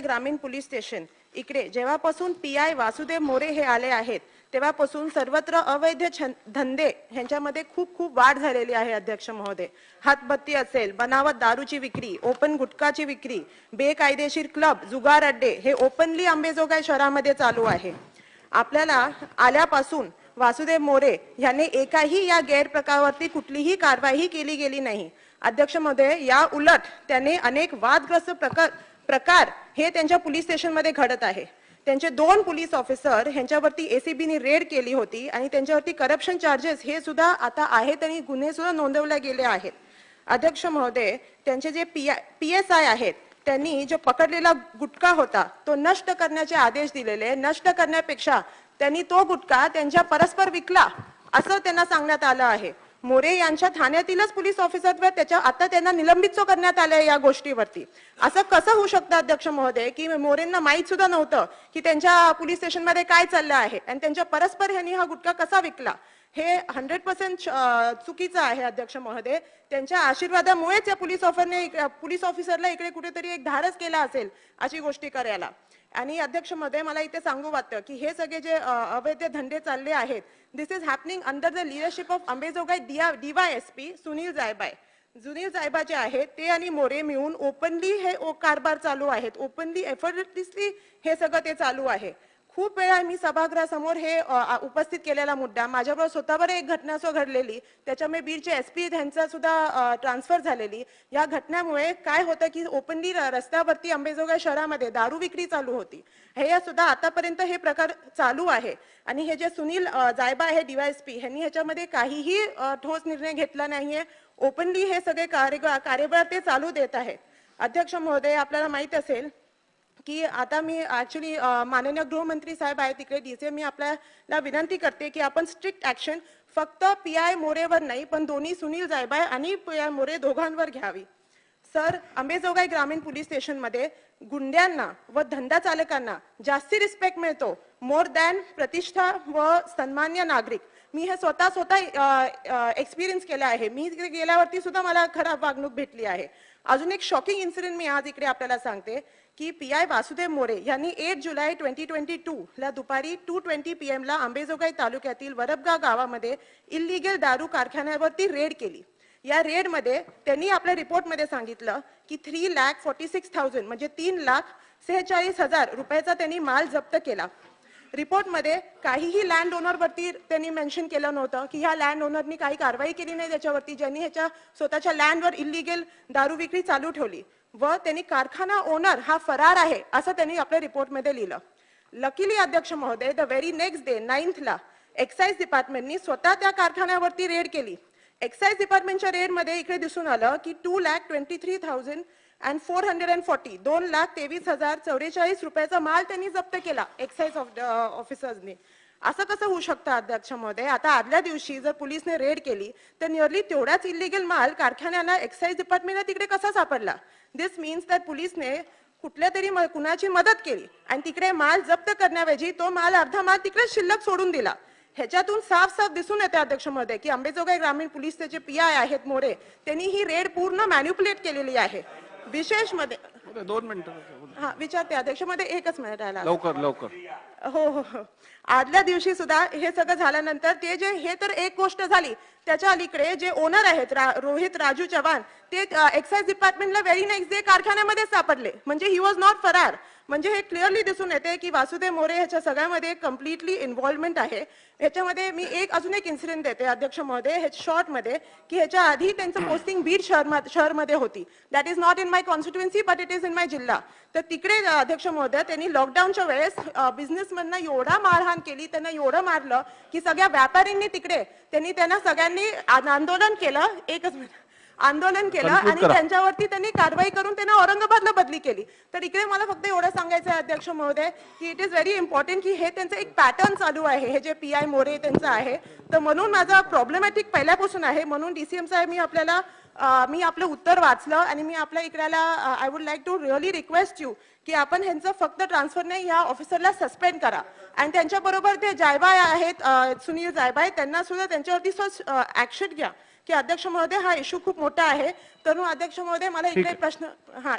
ग्रामीण police station इकडे जेव्हापासून पीआय वासुदेव मोरे हे आले आहेत तेव्हापासून सर्वत्र अवैध धंदे ह्यांच्यामध्ये खूप वाढ झालेली आहे. अध्यक्ष महोदय, हातबत्ती असेल, बनावट दारूची विक्री, ओपन गुटखाची विक्री, बेकायदेशीर क्लब, जुगार अड्डे हे ओपनली अंबेजोगाई शहरामध्ये चालू आहे. आपल्याला आल्यापासून वासुदेव मोरे यांनी एकाही या गैरप्रकारावरती कुठलीही कारवाई केली गेली नाही. अध्यक्ष महोदय, या उलट त्याने अनेक वादग्रस्त प्रकार हे त्यांच्या पोलीस स्टेशनमध्ये घडत आहे. त्यांचे 2 पोलीस ऑफिसर ह्यांच्यावरती एसीबीने रेड केली होती आणि त्यांच्यावरती करप्शन चार्जेस हे सुद्धा आता आहेत आणि गुन्हे सुद्धा नोंदवले गेले आहेत. अध्यक्ष महोदय, त्यांचे जे पीएसआय आहेत त्यांनी जो पकडलेला गुटखा होता तो नष्ट करण्याचे आदेश दिलेले. नष्ट करण्यापेक्षा त्यांनी तो गुटखा त्यांच्या परस्पर विकला असं त्यांना सांगण्यात आलं आहे. मोरे यांच्या ठाण्यातीलच पोलीस ऑफिसरवर त्याच्या आता त्यांना निलंबित करण्यात आले या गोष्टीवरती. असं कसं होऊ शकतं अध्यक्ष महोदय की मोरेंना माहित सुद्धा नव्हतं की त्यांच्या पोलीस स्टेशनमध्ये काय चाललं आहे आणि त्यांच्या परस्पर ह्यांनी हा गुटखा कसा विकला? हे 100% चुकीचं आहे. अध्यक्ष महोदय, त्यांच्या आशीर्वादामुळेच या पोलीस ऑफिसरला इकडे कुठेतरी एक धाडस केला असेल अशी गोष्टी करायला. आणि अध्यक्ष महोदय, मला इथे सांगू वाटतं की हे सगळे जे अवैध धंदे चालले आहेत, this is happening under the leadership of Ambejogai DYSP Sunil Jaybhay. Sunil Jaybhay जे आहेत ते आणि मोरे मिळून ओपनली हे कारभार चालू आहेत. ओपनली एफर्टलेसली हे सगळं ते चालू आहे. खूप वेळा मी सभागृहासमोर हे उपस्थित केलेला मुद्दा, माझ्याबरोबर स्वतःवर एक घटना घडलेली, त्याच्यामुळे बीडचे SP यांचा सुद्धा ट्रान्सफर झालेली. या घटनेमुळे काय होतं की ओपनली रस्त्यावरती अंबेजोगाई शहरामध्ये दारू विक्री चालू होती. हे सुद्धा आतापर्यंत हे प्रकार चालू आहे. आणि हे जे सुनील जायबा आहे DYSP ह्यांनी ह्याच्यामध्ये काहीही ठोस निर्णय घेतला नाहीये. ओपनली हे सगळे कार्यभार ते चालू देत आहेत. अध्यक्ष महोदय, आपल्याला माहित असेल की आता मी ऍक्च्युली माननीय गृहमंत्री साहेब आहेत तिकडे DCM, मी आपल्याला विनंती करते की आपण स्ट्रिक्ट ऍक्शन फक्त पीआय मोरेवर नाही पण दोन्ही सुनील जायबाय आणि पीआय मोरे दोघांवर घ्यावी. सर, अंबेजोगाई ग्रामीण पोलीस स्टेशनमध्ये गुंड्यांना व धंदा चालकांना जास्ती रिस्पेक्ट मिळतो मोर दॅन प्रतिष्ठा व सन्मान्य नागरिक. मी हे स्वतः एक्सपिरियन्स केला आहे. मी तिकडे गेल्यावरती सुद्धा मला खराब वागणूक भेटली आहे. अजून एक शॉकिंग इन्सिडेंट मी आज इकडे आपल्याला सांगते की पीआय वासुदेव मोरे यांनी 8 जुलै 2022 ला दुपारी 2:20 PM ला अंबेजोगाई तालुक्यातील वरबगाव गावामध्ये इल्लीगल दारू कारखान्यावरती रेड केली. या रेड मध्ये त्यांनी आपल्या रिपोर्टमध्ये सांगितलं की 3,46,000 म्हणजे 3,46,000 रुपयाचा त्यांनी माल जप्त केला. रिपोर्टमध्ये काहीही लँड ओनरवरती त्यांनी मेन्शन केलं नव्हतं की ह्या लँड ओनरनी काही कारवाई केली नाही त्याच्यावरती, ज्यांनी ह्याच्या स्वतःच्या लँडवर इल्लीगल दारू विक्री चालू ठेवली व त्यांनी कारखाना ओनर हा फरार आहे असं त्यांनी आपल्या रिपोर्टमध्ये लिहिलं. लकीली अध्यक्ष महोदय, the very next day 9th ला एक्साइज डिपार्टमेंटनी स्वतः त्या कारखान्यावरती रेड केली. एक्साइज डिपार्टमेंटच्या रेडमध्ये इकडे दिसून आलं की 2,23,440 2,23,044 रुपयाचा माल त्यांनी जप्त केला एक्साइज ऑफिसर्सनी. असं कसं होऊ शकतं अध्यक्ष महोदय? आता आदल्या दिवशी जर पोलिसने रेड केली तर नियरली तेवढाच इल्लीगल माल कारखान्याला एक्साइज डिपार्टमेंटला तिकडे कसा सापडला? दिस मीन्स दॅट पोलिसने कुठल्या तरी कुणाची मदत केली आणि तिकडे माल जप्त करण्याऐवजी तो माल अर्धा माल तिकडे शिल्लक सोडून दिला. ह्याच्यातून साफ दिसून येते अध्यक्ष महोदय की अंबेजोगाई ग्रामीण पोलीसचे जे पीआय आहेत मोरे त्यांनी ही रेड पूर्ण मॅन्युप्युलेट केलेली आहे. विशेष मध्ये 2 मिनिटं हा विचारते अध्यक्ष महोदय, 1च मिनिट राहिला. लवकर. हो. आदल्या दिवशी सुद्धा हे सगळं झाल्यानंतर ते जे हे तर एक गोष्ट झाली, त्याच्या अलीकडे जे ओनर आहेत रोहित राजू चव्हाण ते एक्साइज डिपार्टमेंटला व्हेरी नेक्स्ट डे कारखान्यामध्ये सापडले. म्हणजे ही वॉज नॉट फरार. म्हणजे हे क्लिअरली दिसून येते की वासुदेव मोरे ह्याच्या सगळ्यामध्ये कम्प्लिटली इन्व्हॉल्वमेंट आहे. ह्याच्यामध्ये मी अजून एक इन्सिडेंट देते अध्यक्ष महोदय हे शॉर्ट मध्ये की ह्याच्या आधी त्यांचं पोस्टिंग बीड शहरमध्ये होती. That is not in my constituency but it is in my जिल्हा. तर तिकडे अध्यक्ष महोदय त्यांनी लॉकडाऊनच्या वेळेस बिझनेसमॅनना एवढा मारहाण केली, त्यांना एवढं मारलं की सगळ्या व्यापाऱ्यांनी तिकडे त्यांना सगळ्यांनी आंदोलन केलं. आंदोलन केलं आणि त्यांच्यावरती त्यांनी कारवाई करून त्यांना औरंगाबादला बदली केली. तर इकडे मला फक्त एवढं सांगायचं आहे अध्यक्ष महोदय की इट इज व्हेरी इम्पॉर्टंट की हे त्यांचं एक पॅटर्न चालू आहे, हे जे पीआय मोरे त्यांचं आहे. तर म्हणून माझा प्रॉब्लेमॅटिक पहिल्यापासून आहे. म्हणून DCM साहेब मी आपलं उत्तर वाचलं आणि मी आपल्या इकड्याला I would like to really request you की आपण ह्यांचं फक्त ट्रान्सफर नाही, या ऑफिसरला सस्पेंड करा आणि त्यांच्याबरोबर ते जायबाय आहेत सुनील जायबाय त्यांना सुद्धा त्यांच्यावरती ऍक्शन घ्या की अध्यक्ष महोदय हा इश्यू खूप मोठा आहे. तर अध्यक्ष महोदय मला इकडे प्रश्न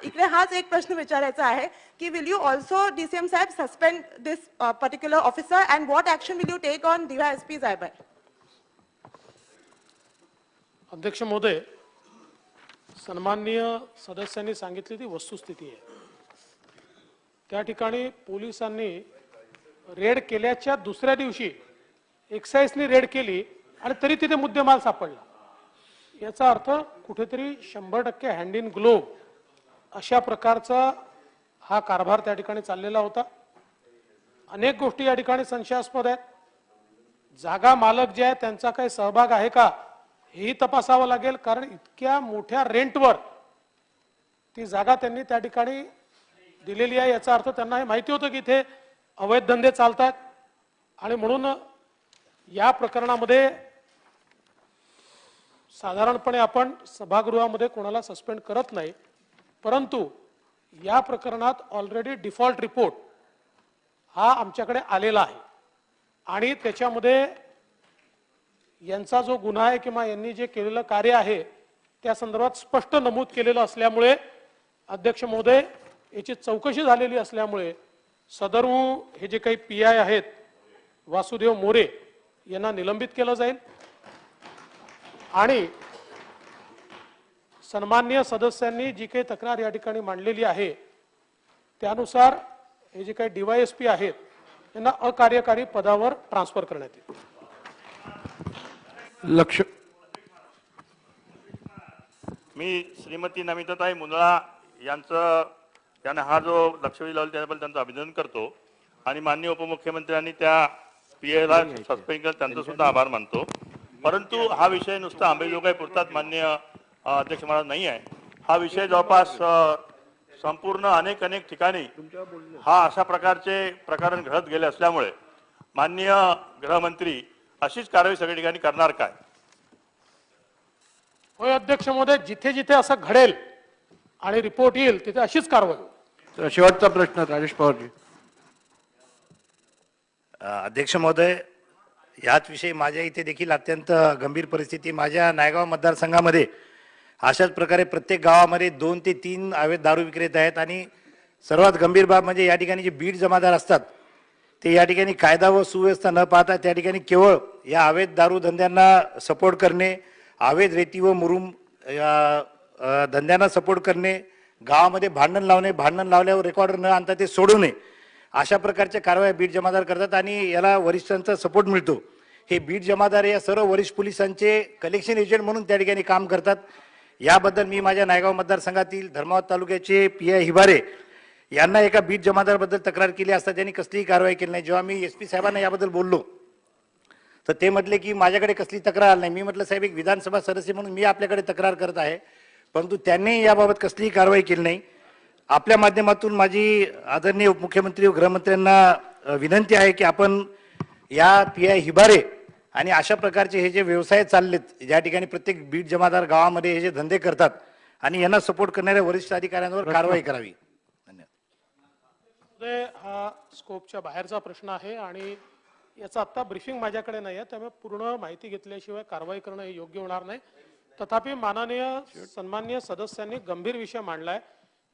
इकडे हाच एक प्रश्न विचारायचा आहे की विल यू ऑल्सो डीसीएम साहेब suspend this particular officer and what action will you take on DYSP Jaybhay? अध्यक्ष महोदय, सन्माननीय सदस्यांनी सांगितली ती वस्तुस्थिती आहे. त्या ठिकाणी पोलिसांनी रेड केल्याच्या दुसऱ्या दिवशी एक्साइजनी रेड केली आणि तरी तिथे मुद्देमाल सापडला. याचा अर्थ कुठेतरी 100% हँड इन ग्लोव्ह अशा प्रकारचा हा कारभार त्या ठिकाणी चाललेला होता. अनेक गोष्टी या ठिकाणी संशयास्पद आहेत. जागा मालक जे आहेत त्यांचा काही सहभाग आहे का हेही तपासावं लागेल, कारण इतक्या मोठ्या रेंटवर ती जागा त्यांनी त्या ठिकाणी दिलेली आहे. याचा अर्थ त्यांना हे माहिती होतं की इथे अवैध धंदे चालतात आणि म्हणून या प्रकरणामध्ये साधारणपणे आपण सभागृहामध्ये कोणाला सस्पेंड करत नाही, परंतु या प्रकरणात ऑलरेडी डिफॉल्ट रिपोर्ट हा आमच्याकडे आलेला आहे आणि त्याच्यामध्ये यांचा जो गुन्हा आहे किंवा यांनी जे केलेलं कार्य आहे त्या संदर्भात स्पष्ट नमूद केलेलं असल्यामुळे अध्यक्ष महोदय याची चौकशी झालेली असल्यामुळे सदरू हे जे काही पीआय आहेत वासुदेव मोरे यांना निलंबित केलं जाईल आणि सन्माननीय सदस्यांनी जी काही तक्रार या ठिकाणी मांडलेली आहे त्यानुसार हे जे काही डीवायएसपी आहेत यांना अकार्यकारी पदावर ट्रान्सफर करण्यात येईल. लक्ष मी श्रीमती नमिताताई मुंदळा यांना हा जो लक्षवेधी लावला त्याबद्दल त्यांचं अभिनंदन करतो आणि माननीय उपमुख्यमंत्र्यांनी त्या पीएला सस्पेंड केलं त्यांचा सुद्धा आभार मानतो. परंतु हा विषय नुसता अंमलबजावणी पुरताच माननीय अध्यक्ष महाराज नाही आहे. हा विषय जवळपास संपूर्ण अनेक ठिकाणी हा अशा प्रकारचे प्रकरण घडत गेले असल्यामुळे माननीय गृहमंत्री अशीच कारवाई सगळ्या ठिकाणी करणार काय? होय अध्यक्ष महोदय, जिथे जिथे असं घडेल आणि रिपोर्ट येईल तिथे अशीच कारवाई होईल. शेवटचा प्रश्न राजेश पवारजी. अध्यक्ष महोदय, याच विषयी माझ्या इथे देखील अत्यंत गंभीर परिस्थिती. माझ्या नायगाव मतदारसंघामध्ये अशाच प्रकारे प्रत्येक गावामध्ये 2 ते 3 अवैध दारू विक्रेते आहेत आणि सर्वात गंभीर बाब म्हणजे या ठिकाणी जे बीड जमादार असतात ते या ठिकाणी कायदा व सुव्यवस्था न पाहता त्या ठिकाणी केवळ या अवैध दारू धंद्यांना सपोर्ट करणे, अवैध रेती व मुरुम धंद्यांना सपोर्ट करणे, गावामध्ये भांडण लावणे, भांडण लावल्यावर रेकॉर्डर न आणता ते सोडू नये, अशा प्रकारच्या कारवाया बीड जमादार करतात आणि याला वरिष्ठांचा सपोर्ट मिळतो. हे बीड जमादार या सर्व वरिष्ठ पोलिसांचे कलेक्शन एजंट म्हणून त्या ठिकाणी काम करतात. याबद्दल मी माझ्या नायगाव मतदारसंघातील धर्माबाद तालुक्याचे पीआय हिबारे यांना एका बीड जमादारबद्दल तक्रार केली असता त्यांनी कसलीही कारवाई केली नाही. जेव्हा मी एसपी साहेबांना याबद्दल बोललो तर ते म्हटले की माझ्याकडे कसली तक्रार आली नाही. मी म्हटलं साहेब, एक विधानसभा सदस्य म्हणून मी आपल्याकडे तक्रार करत आहे, परंतु त्यांनी याबाबत कसलीही कारवाई केली नाही. आपल्या माध्यमातून माझी आदरणीय उपमुख्यमंत्री व गृहमंत्र्यांना विनंती आहे की आपण या पीआय हिबारे आणि अशा प्रकारचे हे जे व्यवसाय चाललेत ज्या ठिकाणी प्रत्येक बीड जमादार गावामध्ये हे जे धंदे करतात आणि यांना सपोर्ट करणाऱ्या वरिष्ठ अधिकाऱ्यांवर कारवाई करावी. धन्यवाद. हा स्कोपच्या बाहेरचा प्रश्न आहे आणि याचा आता ब्रीफिंग माझ्याकडे नाही आहे, त्यामुळे पूर्ण माहिती घेतल्याशिवाय कारवाई करणं हे योग्य होणार नाही. तथापि सन्माननीय सदस्यांनी गंभीर विषय मांडलाय.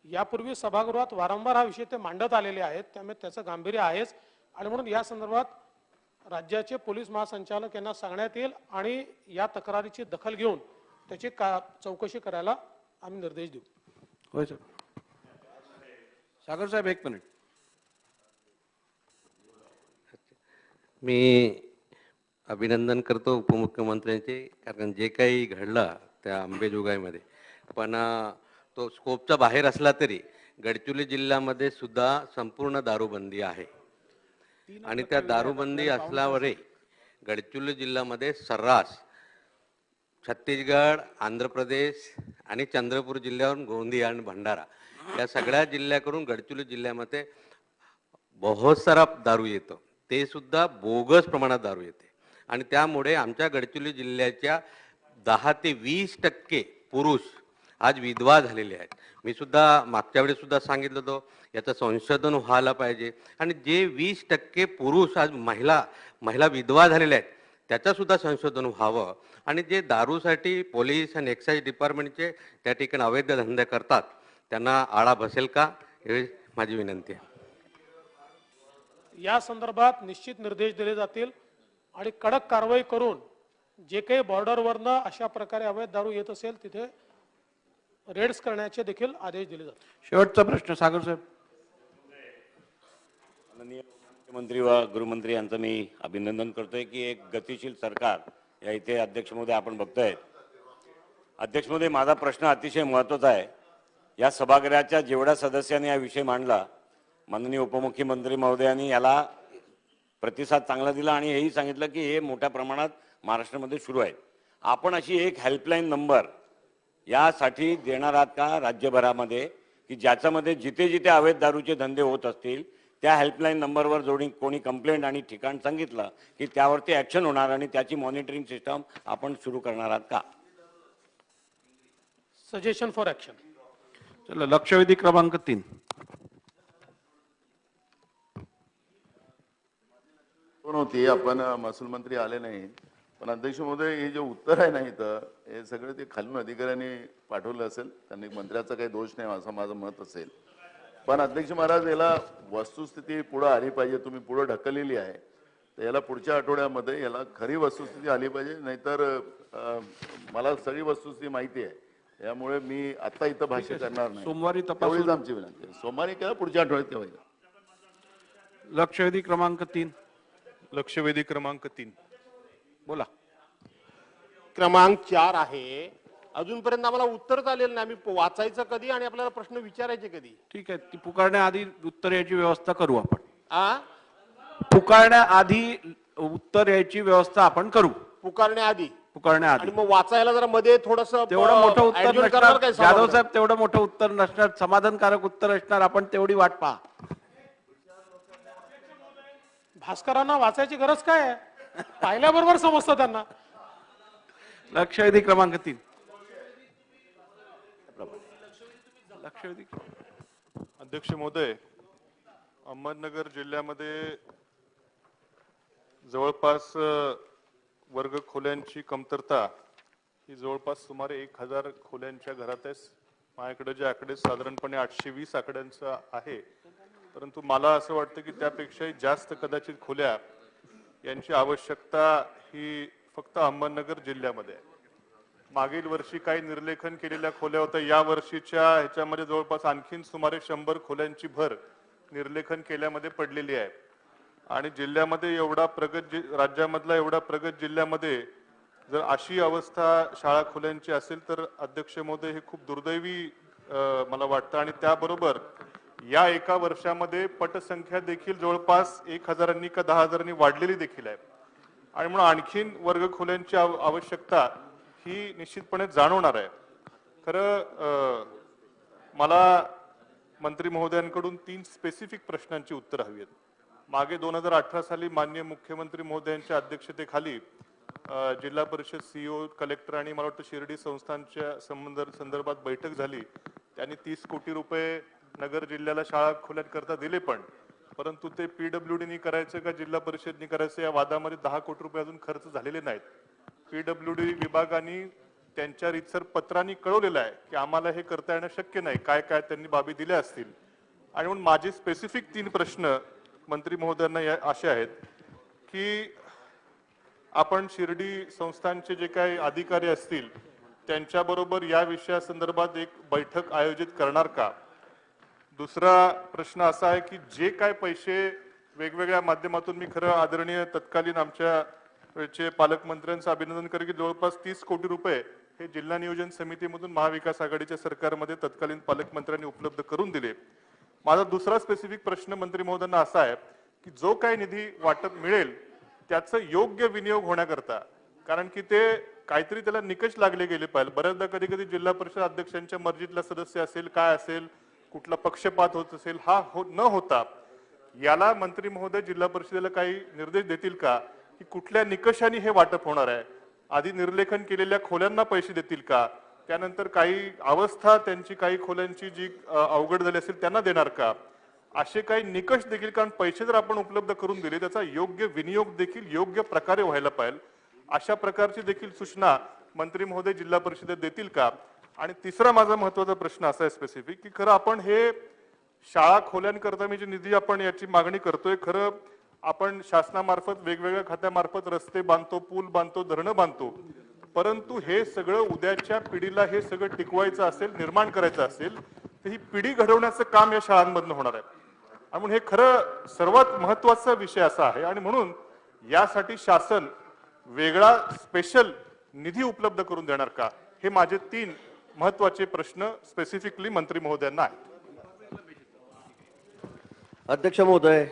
यापूर्वी सभागृहात वारंवार हा विषय ते मांडत आलेले आहेत, त्यामुळे त्याचं गांभीर्य आहेच आणि म्हणून या संदर्भात राज्याचे पोलीस महासंचालक यांना सांगण्यात येईल आणि या तक्रारीची दखल घेऊन त्याची चौकशी करायला आम्ही निर्देश देऊ. होय सर. सागर साहेब, 1 मिनिट. मी अभिनंदन करतो उपमुख्यमंत्र्यांचे, कारण जे काही घडलं त्या अंबेजोगाईमध्ये पण तो स्कोपचा बाहेर असला तरी गडचिरोली जिल्ह्यामध्ये सुद्धा संपूर्ण दारूबंदी आहे आणि त्या दारूबंदी असल्यावरही गडचिरोली जिल्ह्यामध्ये सर्रास छत्तीसगड, आंध्र प्रदेश आणि चंद्रपूर जिल्ह्यावरून गोंदिया आणि भंडारा या सगळ्या जिल्ह्याकडून गडचिरोली जिल्ह्यामध्ये बहुत सारा दारू येतो, ते सुद्धा बोगस प्रमाणात दारू येते आणि त्यामुळे आमच्या गडचिरोली जिल्ह्याच्या 10 ते 20% पुरुष आज विधवा झालेले आहेत. मी सुद्धा मागच्या वेळेस सुद्धा सांगितलं होतं याचं संशोधन व्हायला पाहिजे आणि जे 20% पुरुष आज महिला विधवा झालेल्या आहेत त्याचं सुद्धा संशोधन व्हावं आणि जे दारूसाठी पोलीस आणि एक्साईज डिपार्टमेंटचे त्या ठिकाणी अवैध धंदे करतात त्यांना आळा बसेल का, हे माझी विनंती आहे. या संदर्भात निश्चित निर्देश दिले जातील आणि कडक कारवाई करून जे काही बॉर्डरवरनं अशा प्रकारे अवैध दारू येत असेल तिथे रेड्स करण्याचे देखील आदेश दिले जातील. शेवटचा प्रश्न सागर साहेब. माननीय मुख्यमंत्री व गृहमंत्री यांचं मी अभिनंदन करतोय की एक गतिशील सरकार या इथे अध्यक्ष महोदय आपण बघतोय. अध्यक्ष महोदय, माझा प्रश्न अतिशय महत्त्वाचा आहे. या सभागृहाच्या जेवढ्या सदस्यांनी हा विषय मांडला, माननीय उपमुख्यमंत्री महोदयांनी याला प्रतिसाद चांगला दिला आणि हेही सांगितलं की हे मोठ्या प्रमाणात महाराष्ट्रामध्ये सुरू आहे. आपण अशी एक हेल्पलाईन नंबर यासाठी देणार आहात का राज्यभरामध्ये, की ज्याच्यामध्ये जिथे जिथे अवैध दारूचे धंदे होत असतील त्या हेल्पलाईन नंबरवर जोडी कोणी कंप्लेंट आणि ठिकाण सांगितलं की त्यावरती ॲक्शन होणार आणि त्याची मॉनिटरिंग सिस्टम आपण सुरू करणार आहात का? Suggestion for action. चला, लक्षवेधी क्रमांक 3. होती आपण महसूल मंत्री आले नाही, पण अध्यक्ष महोदय हे जे उत्तर आहे ना इथं, हे सगळं ते खालून अधिकाऱ्यांनी पाठवलं असेल. त्यांनी मंत्र्याचा काही दोष नाही असं माझं मत असेल. पण अध्यक्ष महाराज, याला वस्तुस्थिती पुढे आली पाहिजे. तुम्ही पुढे ढकललेली आहे, तर याला पुढच्या आठवड्यामध्ये याला खरी वस्तुस्थिती आली पाहिजे. नाहीतर मला सगळी वस्तुस्थिती माहिती आहे, त्यामुळे मी आता इथं भाष्य करणार नाही. सोमवारी एवढीच तपासून. आमची विनंती आहे. सोमवारी केला, पुढच्या आठवड्यात केव्हा. लक्षवेधी क्रमांक 3. लक्षवेधी क्रमांक 3. बोला. क्रमांक 4 आहे. अजूनपर्यंत आम्हाला उत्तरच आलेलं नाही. आम्ही वाचायचं कधी आणि आपल्याला प्रश्न विचारायचे कधी? ठीक आहे, ती पुकारण्याआधी उत्तर यायची व्यवस्था करू आपण. आ पुकारण्याआधी उत्तर यायची व्यवस्था आपण करू. पुकारण्याआधी पुकारण्याआधी आणि मग वाचायला जरा मध्ये थोडस तेवढं मोठं उत्तर नसणार काय जाधव साहेब, तेवढं मोठं उत्तर नसणार, समाधानकारक उत्तर असणार. आपण तेवढी वाट पहा. भास्करांना वाचायची गरज काय आहे? पाहिल्याबरोबर समजतं त्यांना. लक्षवेधी क्रमांक 3. लक्षवेधी. अध्यक्ष महोदय, अहमदनगर जिल्ह्यामध्ये जवळपास वर्ग खोल्यांची कमतरता ही जवळपास सुमारे 1000 खोल्यांच्या घरात आहे. माझ्याकडे जे आकडे साधारणपणे 820 आकड्यांचा आहे, परंतु मला असं वाटतं की त्यापेक्षाही जास्त कदाचित खोल्या यांची आवश्यकता ही फक्त अहमदनगर जिल्ह्यामध्ये आहे. मागील वर्षी काही निर्लेखन केलेल्या खोल्या होत्या, या वर्षीच्या ह्याच्यामध्ये जवळपास आणखीन सुमारे 100 खोल्यांची भर निर्लेखन केल्यामध्ये पडलेली आहे. आणि जिल्ह्यामध्ये एवढा राज्यामधला एवढा प्रगत जिल्ह्यामध्ये जर अशी अवस्था शाळा खोल्यांची असेल तर अध्यक्ष महोदय हे खूप दुर्दैवी मला वाटतं. आणि त्याबरोबर या एका वर्षामध्ये पटसंख्या देखील जवळपास 1000 का 10,000 वाढलेली देखील आहे. आणि म्हणून आणखीन वर्ग खोल्यांची आवश्यकता ही निश्चितपणे जाणवणार आहे. खरं मला मंत्री महोदयांकडून 3 स्पेसिफिक प्रश्नांची उत्तर हवी आहेत. मागे 2018 साली माननीय मुख्यमंत्री महोदयांच्या अध्यक्षतेखाली जिल्हा परिषद सीईओ, कलेक्टर आणि मला वाटतं शिर्डी संस्थांच्या संदर्भात बैठक झाली. त्यांनी 30 कोटी रुपये नगर जिल्ह्याला शाळा खोल्यांकरता दिले, परंतु ते PWDनी करायचं का जिल्हा परिषदनी करायचं या वादामध्ये 10 कोटी रुपये अजून खर्च झालेले नाहीत. PWD विभागाने त्यांच्या रीतसर पत्रांनी कळवलेलं आहे की आम्हाला हे करता येणं शक्य नाही, काय काय त्यांनी बाबी दिल्या असतील. आणि म्हणून माझे स्पेसिफिक 3 प्रश्न मंत्री महोदयांना असे आहेत की आपण शिर्डी संस्थांचे जे काही अधिकारी असतील त्यांच्याबरोबर या विषयासंदर्भात एक बैठक आयोजित करणार का? दुसरा प्रश्न असा आहे की जे काय पैसे वेगवेगळ्या माध्यमातून, मी खरं आदरणीय तत्कालीन आमच्या वेळचे पालकमंत्र्यांचं अभिनंदन करेन की जवळपास 30 कोटी रुपये हे जिल्हा नियोजन समितीमधून महाविकास आघाडीच्या सरकारमध्ये तत्कालीन पालकमंत्र्यांनी उपलब्ध करून दिले. माझा दुसरा स्पेसिफिक प्रश्न मंत्री महोदयांना असा आहे की जो काही निधी वाटप मिळेल त्याचं योग्य विनियोग होण्याकरता, कारण की ते काहीतरी त्याला निकष लागले गेले पाहिजे. बऱ्याचदा कधी कधी जिल्हा परिषद अध्यक्षांच्या मर्जीतला सदस्य असेल, काय असेल, कुठला पक्षपात होत असेल, न होता याला मंत्री महोदय जिल्हा परिषदेला काही निर्देश देतील का की कुठल्या निकषाने हे वाटप होणार आहे? आधी निर्लेखन केलेल्या खोल्यांना पैसे देतील का? त्यानंतर काही अवस्था त्यांची काही खोल्यांची जी अवघड झाली असेल त्यांना देणार का? असे काही निकष देखील, कारण पैसे जर आपण उपलब्ध करून दिले त्याचा योग्य विनियोग देखील योग्य प्रकारे व्हायला पाहिजे. अशा प्रकारची देखील सूचना मंत्री महोदय जिल्हा परिषदेत देतील का? आणि तिसरा माझा महत्वाचा प्रश्न असा आहे स्पेसिफिक, की खरं आपण हे शाळा खोल्यांकरता मी जी निधी आपण याची मागणी करतोय, खरं आपण शासनामार्फत वेगवेगळ्या खात्यामार्फत रस्ते बांधतो, पूल बांधतो, धरणं बांधतो, परंतु हे सगळं उद्याच्या पिढीला हे सगळं टिकवायचं असेल, निर्माण करायचं असेल, तर ही पिढी घडवण्याचं काम या शाळांमधनं होणार आहे. आणि म्हणून हे खरं सर्वात महत्वाचा विषय असा आहे आणि म्हणून यासाठी शासन वेगळा स्पेशल निधी उपलब्ध करून देणार का? हे माझे 3 महत्वाचे प्रश्न स्पेसिफिकली मंत्री महोदयांना आहेत. अध्यक्ष महोदय,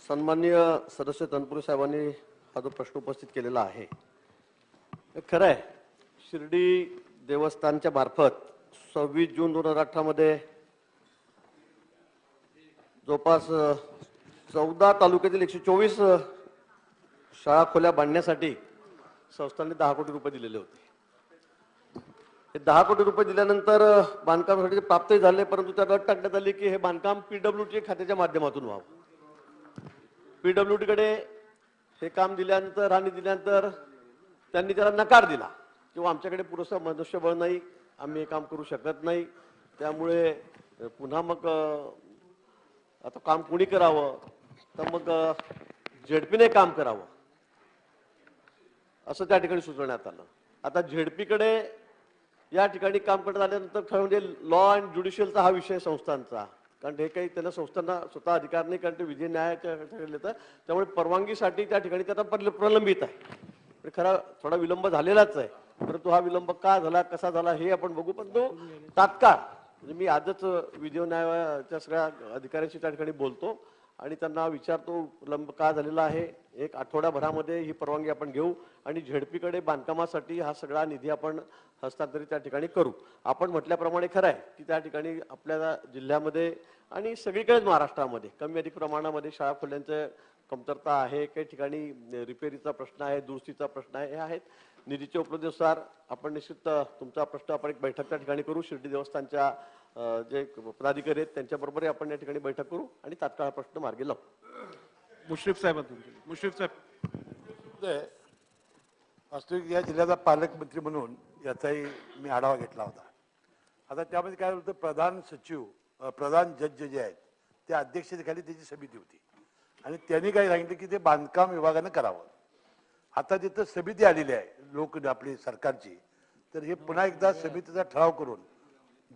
सन्माननीय सदस्य तनपुरे साहेबांनी हा जो प्रश्न उपस्थित केलेला आहे, हे खरं आहे. शिर्डी देवस्थानच्या मार्फत 26 जून 2018 मध्ये जवळपास 14 तालुक्यातील 124 शाळा खोल्या बांधण्यासाठी संस्थांनी 10 कोटी रुपये दिलेले होते. हे 10 कोटी रुपये दिल्यानंतर बांधकामासाठी प्राप्तही झाले, परंतु त्यात अट टाकण्यात आली की हे बांधकाम PWD खात्याच्या माध्यमातून व्हावं. PWD कडे हे काम दिल्यानंतर आणि दिल्यानंतर त्यांनी त्याला नकार दिला किंवा आमच्याकडे पुरेसं मनुष्यबळ नाही, आम्ही हे काम करू शकत नाही, त्यामुळे पुन्हा मग आता काम कोणी करावं, तर मग झेडपीने काम करावं असं त्या ठिकाणी सुचवण्यात आलं. आता झेडपीकडे या ठिकाणी काम करण्यात आल्यानंतर खरं म्हणजे लॉ अँड ज्युडिशियलचा हा विषय संस्थांचा, कारण हे काही त्यांना संस्थांना स्वतः अधिकार नाही, कारण ते विधी न्यायाच्या येतं, त्यामुळे परवानगीसाठी त्या ठिकाणी त्याचा प्रलंबित आहे. खरा थोडा विलंब झालेलाच आहे, परंतु हा विलंब का झाला, कसा झाला हे आपण बघू. पण तो तात्काळ म्हणजे मी आजच विधी न्यायाच्या सगळ्या अधिकाऱ्यांशी त्या ठिकाणी बोलतो आणि त्यांना विचारतो विलंब का झालेला आहे. 1 आठवड्याभरामध्ये ही परवानगी आपण घेऊ आणि झेडपीकडे बांधकामासाठी हा सगळा निधी आपण हस्तांतरित त्या ठिकाणी करू. आपण म्हटल्याप्रमाणे खरं आहे की त्या ठिकाणी आपल्या जिल्ह्यामध्ये आणि सगळीकडेच महाराष्ट्रामध्ये कमी अधिक प्रमाणामध्ये शाळा खोल्यांचं कमतरता आहे. काही ठिकाणी रिपेरीचा प्रश्न आहे, दुरुस्तीचा प्रश्न आहे, हे आहेत. निधीच्या उपलब्धतेनुसार आपण निश्चित तुमचा प्रश्न आपण एक बैठक त्या ठिकाणी करू. शिर्डी देवस्थानच्या जे पदाधिकारी आहेत त्यांच्याबरोबरही आपण या ठिकाणी बैठक करू आणि तात्काळ प्रश्न मार्गी लावू. मुश्रीफ साहेब, मुश्रीफ साहेब, वास्तविक या जिल्ह्याचा पालकमंत्री म्हणून याचाही मी आढावा घेतला होता. आता त्यामध्ये काय होतं, प्रधान सचिव प्रधान जज जे आहेत त्या अध्यक्षतेखाली त्याची समिती होती आणि त्यांनी काय सांगितलं की ते बांधकाम विभागानं करावं. आता तिथं समिती आलेली आहे लोक आपली सरकारची, तर हे पुन्हा एकदा समितीचा ठराव करून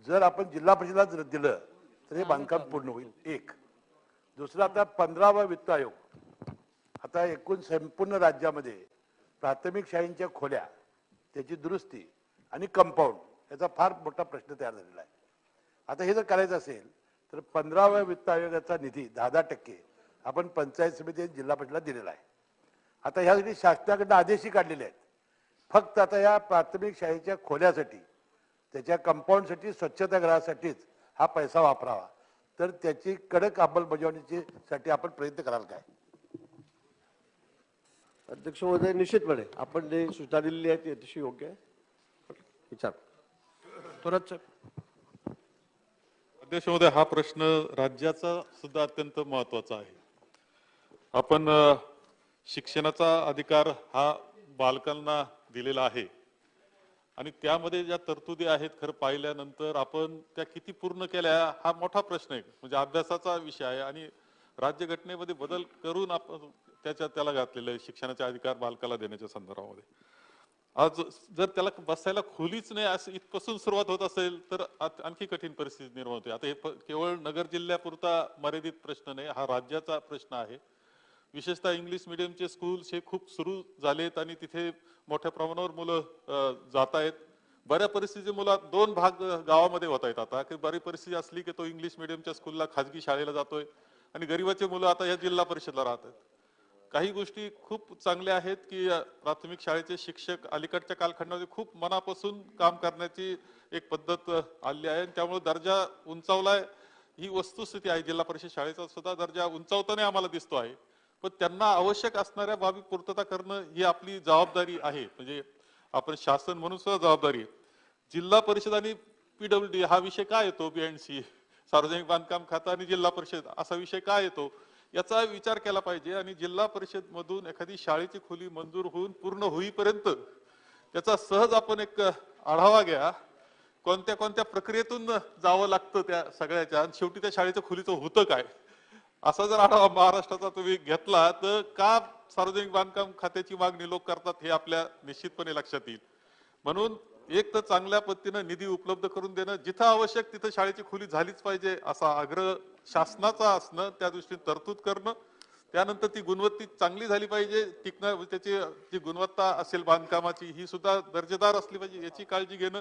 जर आपण जिल्हा परिषदेला जर दिलं तर हे बांधकाम पूर्ण होईल. 1. दुसरं, आता 15वा वित्त आयोग, आता एकूण संपूर्ण राज्यामध्ये प्राथमिक शाळांच्या खोल्या, त्याची दुरुस्ती आणि कंपाऊंड याचा फार मोठा प्रश्न तयार झालेला आहे. आता हे जर करायचं असेल तर 15व्या वित्त आयोगाचा निधी 10% आपण पंचायत समिती आणि जिल्हा परिषदेला दिलेला आहे. आता ह्यासाठी शासनाकडनं आदेशही काढलेले आहेत. फक्त आता या प्राथमिक शाळेच्या खोल्यासाठी, त्याच्या कंपाऊंडसाठी, स्वच्छतागृहासाठीच हा पैसा वापरावा. तर त्याची कडक अंमलबजावणीची साठी आपण प्रयत्न कराल काय? अध्यक्ष महोदय, निश्चितपणे आपण जे सूचना दिलेली आहे ती अतिशय योग्य आहे. विचार थोरात साहेब. अध्यक्ष महोदय, हा प्रश्न राज्याचा सुद्धा अत्यंत महत्वाचा आहे. आपण शिक्षणाचा अधिकार हा बालकांना दिलेला आहे आणि त्यामध्ये ज्या तरतुदी आहेत खरं पाहिल्यानंतर आपण त्या किती पूर्ण केल्या हा मोठा प्रश्न आहे. म्हणजे अभ्यासाचा विषय आहे आणि राज्यघटनेमध्ये बदल करून आपण त्याला घातलेलं आहे शिक्षणाचे अधिकार बालकाला देण्याच्या संदर्भामध्ये. आज जर त्याला बसायला खोलीच नाही असं इथपासून सुरुवात होत असेल तर आणखी कठीण परिस्थिती निर्माण होते. आता हे केवळ नगर जिल्ह्यापुरता मर्यादित प्रश्न नाही, हा राज्याचा प्रश्न आहे. विशेषतः इंग्लिश मिडियमचे स्कूल्स हे खूप सुरू झालेत आणि तिथे मोठ्या प्रमाणावर मुलं जात आहेत. बऱ्या परिस्थितीची मुलं 2 भाग गावामध्ये होत आहेत. आता की बरी परिस्थिती असली की तो इंग्लिश मिडियमच्या स्कूलला खाजगी शाळेला जातोय आणि गरिबाचे मुलं आता या जिल्हा परिषदला राहत आहेत. काही गोष्टी खूप चांगल्या आहेत की प्राथमिक शाळेचे शिक्षक अलीकडच्या कालखंडामध्ये खूप मनापासून काम करण्याची एक पद्धत आली आहे. त्यामुळे दर्जा उंचावलाय, ही वस्तुस्थिती आहे. जिल्हा परिषद शाळेचा सुद्धा दर्जा उंचावताना आम्हाला दिसतो आहे. पण त्यांना आवश्यक असणाऱ्या बाबी पूर्तता करणं ही आपली जबाबदारी आहे. म्हणजे आपण शासन म्हणून सुद्धा जबाबदारी आहे. जिल्हा परिषद आणि PWD हा विषय काय येतो, BNC सार्वजनिक बांधकाम खातं आणि जिल्हा परिषद असा विषय काय येतो, याचा विचार केला पाहिजे आणि जिल्हा परिषद मधून एखादी शाळेची खोली मंजूर होऊन पूर्ण होईपर्यंत त्याचा सहज आपण एक आढावा घ्या. कोणत्या कोणत्या प्रक्रियेतून जावं लागतं त्या सगळ्याच्या, आणि शेवटी त्या शाळेच्या खोलीचं होतं काय, असा जर आढावा महाराष्ट्राचा तुम्ही घेतला तर का सार्वजनिक बांधकाम खात्याची मागणी लोक करतात हे आपल्या निश्चितपणे लक्षात येईल. म्हणून एक तर चांगल्या पद्धतीनं निधी उपलब्ध करून देणं, जिथं आवश्यक तिथं शाळेची खोली झालीच पाहिजे असा आग्रह शासनाचा असणं, त्या दृष्टीने तरतूद करणं. त्यानंतर ती गुणवत्ता चांगली झाली पाहिजे, टिकणं, त्याची जी गुणवत्ता असेल बांधकामाची ही सुद्धा दर्जेदार असली पाहिजे याची काळजी घेणं.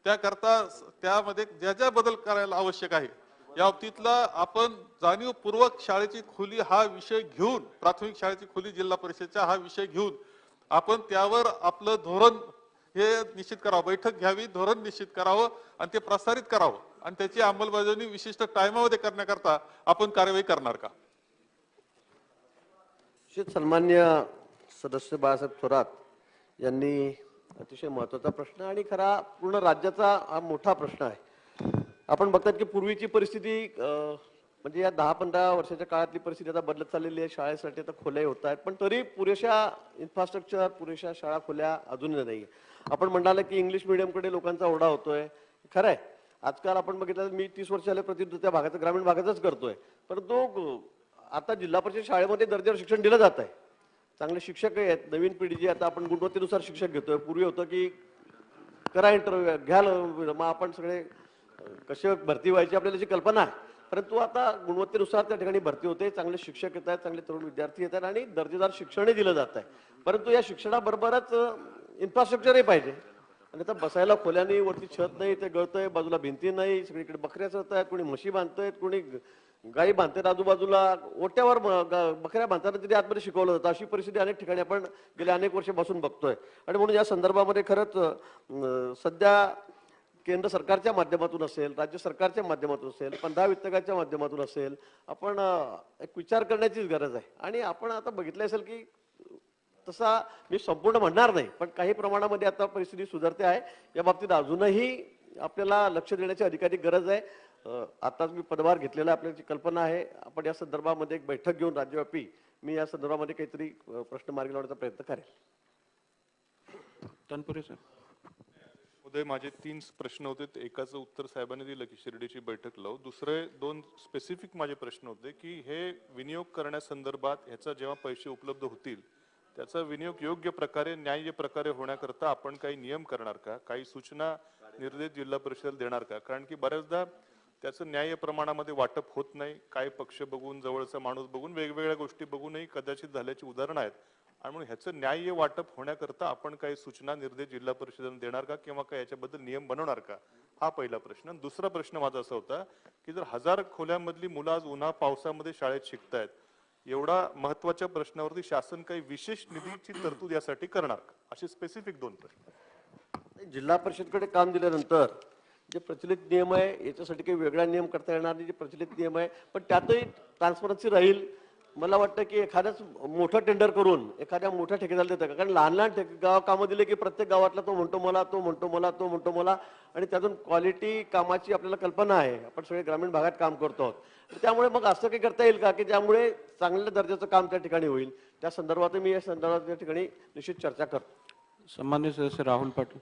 त्याकरता त्यामध्ये ज्या ज्या बदल करायला आवश्यक आहे या बाबतीतला आपण जाणीवपूर्वक शाळेची खोली हा विषय घेऊन, प्राथमिक शाळेची खोली जिल्हा परिषदेच्या हा विषय घेऊन आपण त्यावर आपलं धोरण हे निश्चित करावं, बैठक घ्यावी, धोरण निश्चित करावं आणि ते प्रसारित करावं आणि त्याची अंमलबजावणी विशिष्ट टायमामध्ये करण्याकरता आपण कार्यवाही करणार का? सन्मान्य सदस्य बाळासाहेब थोरात यांनी अतिशय महत्वाचा प्रश्न आणि खरा पूर्ण राज्याचा हा मोठा प्रश्न आहे. आपण बघतात की पूर्वीची परिस्थिती म्हणजे या 10-15 वर्षाच्या काळातली परिस्थिती आता बदलत चाललेली आहे. शाळेसाठी आता खोल्या होत आहेत, पण तरी पुरेशा इन्फ्रास्ट्रक्चर, पुरेशा शाळा खोल्या अजूनही नाही. आपण म्हणाले की इंग्लिश मिडियमकडे लोकांचा ओढा होतोय, खरं आहे. आजकाल आपण बघितलं, मी 30 वर्ष झाले प्रतिनिधित्व त्या भागाचं, ग्रामीण भागातच करतोय, परंतु आता जिल्हा परिषद शाळेमध्ये दर्जावर शिक्षण दिलं जात आहे. चांगले शिक्षक आहेत, नवीन पिढी जी आता आपण गुणवत्तेनुसार शिक्षक घेतोय. पूर्वी होतं की करा इंटरव्ह्यू, घ्या, मग आपण सगळे कसे भरती व्हायची आपल्याला याची कल्पना आहे. परंतु आता गुणवत्तेनुसार त्या ठिकाणी भरती होते, चांगले शिक्षक येत आहेत, चांगले तरुण विद्यार्थी येत आहेत आणि दर्जेदार शिक्षणही दिलं जात आहे. परंतु या शिक्षणाबरोबरच इन्फ्रास्ट्रक्चरही पाहिजे. आणि आता बसायला खोल्याने, वरती छत नाही, ते गळतंय, बाजूला भिंती नाही, सगळीकडे बकऱ्या चरत आहेत, कोणी म्हशी बांधतायत, कोणी गायी बांधतायत, आजूबाजूला ओट्यावर बकऱ्या बांधताना तरी आतमध्ये शिकवलं जातं. अशी परिस्थिती अनेक ठिकाणी आपण गेल्या अनेक वर्षापासून बघतोय. आणि म्हणून या संदर्भामध्ये खरंच सध्या केंद्र सरकारच्या माध्यमातून असेल, राज्य सरकारच्या माध्यमातून असेल, 15 वित्तकाच्या माध्यमातून असेल, आपण एक विचार करण्याचीच गरज आहे. आणि आपण आता बघितलं असेल की तसा मी संपूर्ण म्हणणार नाही, पण काही प्रमाणामध्ये आता परिस्थिती सुधारते आहे. या बाबतीत अजूनही आपल्याला लक्ष देण्याची अधिकाधिक गरज आहे. आताच मी पदभार घेतलेला, आपल्याची कल्पना आहे. आपण या संदर्भामध्ये एक बैठक घेऊन राज्यव्यापी मी या संदर्भामध्ये काहीतरी प्रश्न मार्गी लावण्याचा प्रयत्न करेल. तनपुरे सर. उदय, माझे 3 प्रश्न होते. एकाचं उत्तर साहेबांनी दिलं की शिर्डीची बैठक लावू. दुसरे 2 स्पेसिफिक माझे प्रश्न होते की हे विनियोग करण्यासंदर्भात ह्याचा जेव्हा पैसे उपलब्ध होतील त्याचा विनियोग योग्य प्रकारे, न्याय्य प्रकारे होण्याकरता आपण काही नियम करणार का, काही सूचना निर्देश जिल्हा परिषदेला देणार का? कारण की बऱ्याचदा त्याचं न्याय्य प्रमाणामध्ये वाटप होत नाही. काही पक्ष बघून, जवळचा माणूस बघून, वेगवेगळ्या गोष्टी बघूनही कदाचित झाल्याची उदाहरणं आहेत. आणि म्हणून ह्याचं न्याय्य वाटप होण्याकरता आपण काही सूचना निर्देश जिल्हा परिषदेला देणार का किंवा काय याच्याबद्दल नियम बनवणार का? हा पहिला प्रश्न. दुसरा प्रश्न माझा असा होता की जर 1000 खोल्यांमधली मुलं आज उन्हा पावसामध्ये शाळेत शिकतायत, एवढा महत्वाच्या प्रश्नावरती शासन काही विशेष निधीची तरतूद यासाठी करणार का? असे स्पेसिफिक 2 प्रश्न. जिल्हा परिषदकडे काम दिल्यानंतर जे प्रचलित नियम आहे याच्यासाठी काही वेगळा नियम करता येणार नाही. जे प्रचलित नियम आहे पण त्यातही ट्रान्सपरन्सी राहील. मला वाटतं की एखाद्याच मोठं टेंडर करून एखाद्या मोठ्या ठेकेदाराला देतं का? कारण लहान लहान कामं दिले की प्रत्येक गावातला तो म्हणतो मला, तो म्हणतो मला, तो म्हणतो मला, आणि त्यातून क्वालिटी कामाची आपल्याला कल्पना आहे. आपण सगळे ग्रामीण भागात काम करतो आहोत. त्यामुळे मग असं काही करता येईल का की ज्यामुळे चांगल्या दर्जाचं काम त्या ठिकाणी होईल? त्या संदर्भात मी या संदर्भात त्या ठिकाणी निश्चित चर्चा करतो. सन्मान्य सदस्य राहुल पाटील.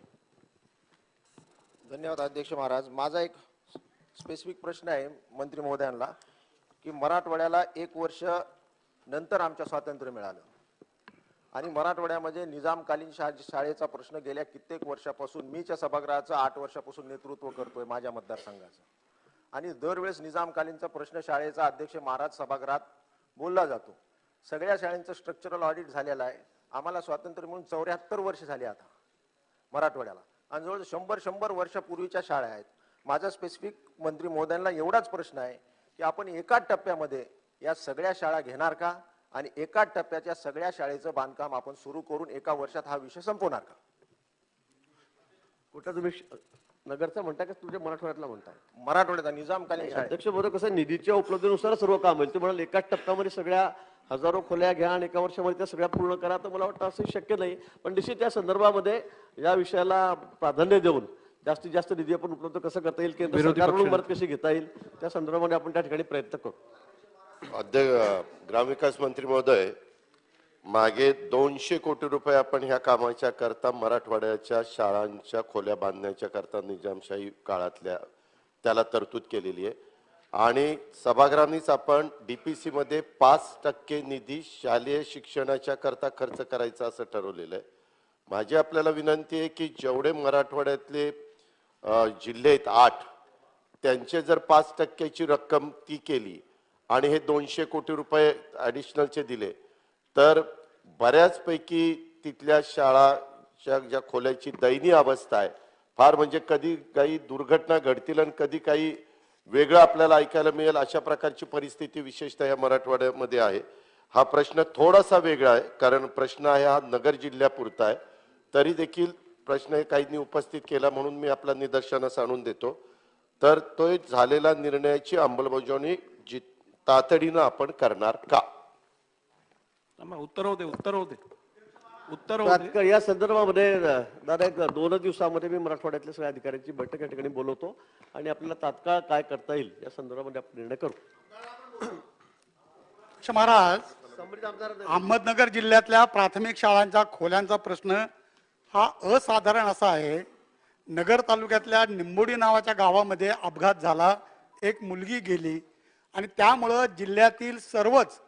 धन्यवाद अध्यक्ष महाराज. माझा एक स्पेसिफिक प्रश्न आहे मंत्री महोदयांना की मराठवाड्याला 1 वर्ष नंतर आमच्या स्वातंत्र्य मिळालं आणि मराठवाड्यामध्ये निजामकालीन शाळेचा प्रश्न गेल्या कित्येक वर्षापासून मीच्या सभागृहाचं 8 वर्षापासून नेतृत्व करतोय माझ्या मतदारसंघाचं. आणि दरवेळेस निजामकालीनचा प्रश्न शाळेचा अध्यक्ष महाराज सभागृहात बोलला जातो. सगळ्या शाळांचं स्ट्रक्चरल ऑडिट झालेलं आहे. आम्हाला स्वातंत्र्य म्हणून 74 वर्ष झाली आता मराठवाड्याला, आणि जवळ 100 वर्षापूर्वीच्या शाळा आहेत. माझा स्पेसिफिक मंत्री महोदयांना एवढाच प्रश्न आहे की आपण एकाच टप्प्यामध्ये या सगळ्या शाळा घेणार का आणि एकाच टप्प्याच्या सगळ्या शाळेचं बांधकाम आपण सुरू करून 1 वर्षात हा विषय संपवणार का? कुठं तुम्ही नगरचा म्हणता का तुमच्या मराठवाड्यातला म्हणताय? मराठवाड्याचा निजामकालीन शाळा. अध्यक्ष बरोबर कसं निधीच्या उपलब्धीनुसार सर्व काम होईल. ते म्हणाल एकाच टप्प्यामध्ये सगळ्या हजारो खोल्या घ्या आणि 1 वर्षामध्ये त्या सगळ्या पूर्ण करा, तर मला वाटतं असं शक्य नाही. पण निश्चित त्या संदर्भामध्ये या विषयाला प्राधान्य देऊन जास्तीत जास्त निधी आपण उपलब्ध कसं करता येईल, केंद्र सरकारकडून मदत कशी घेता येईल, त्या संदर्भामध्ये आपण त्या ठिकाणी प्रयत्न करू. ग्रामविकास मंत्री महोदय, मागे 200 कोटी रुपये आपण ह्या कामाच्या करता मराठवाड्याच्या शाळांच्या खोल्या बांधण्याच्या करता निजामशाही काळातल्या त्याला तरतूद केलेली आहे आणि सभागृहांनीच आपण डीपीसी मध्ये 5% निधी शालेय शिक्षणाच्या करता खर्च करायचा असं ठरवलेलं आहे. माझी आपल्याला विनंती आहे की जेवढे मराठवाड्यातले जिल्हे आहेत 8 त्यांचे जर 5%ची रक्कम ती केली आणि हे 200 कोटी रुपये ॲडिशनलचे दिले तर बऱ्याचपैकी तिथल्या शाळाच्या ज्या खोल्याची दयनीय अवस्था आहे, फार म्हणजे कधी काही दुर्घटना घडतील आणि कधी काही वेगळं आपल्याला ऐकायला मिळेल अशा प्रकारची परिस्थिती विशेषतः या मराठवाड्यामध्ये आहे. हा प्रश्न थोडासा वेगळा आहे कारण प्रश्न आहे हा नगर जिल्ह्यापुरता आहे, तरी देखील प्रश्न काहींनी उपस्थित केला म्हणून मी आपला निदर्शनास आणून देतो. तर तो झालेला निर्णयाची अंमलबजावणी तातडीनं आपण करणार का? उत्तर होते तात्काळ या संदर्भामध्ये दादा एक 2 दिवसामध्ये मी मराठवाड्यातल्या सगळ्या अधिकाऱ्यांची बैठक या ठिकाणी बोलवतो आणि आपल्याला तात्काळ काय करता येईल या संदर्भामध्ये आपण निर्णय करू. महाराज, अहमदनगर जिल्ह्यातल्या प्राथमिक शाळांच्या खोल्यांचा प्रश्न हा असाधारण असा आहे. नगर तालुक्यातल्या निंबोडी नावाच्या गावामध्ये अपघात झाला, एक मुलगी गेली आणि त्यामुळं जिल्ह्यातील सर्वच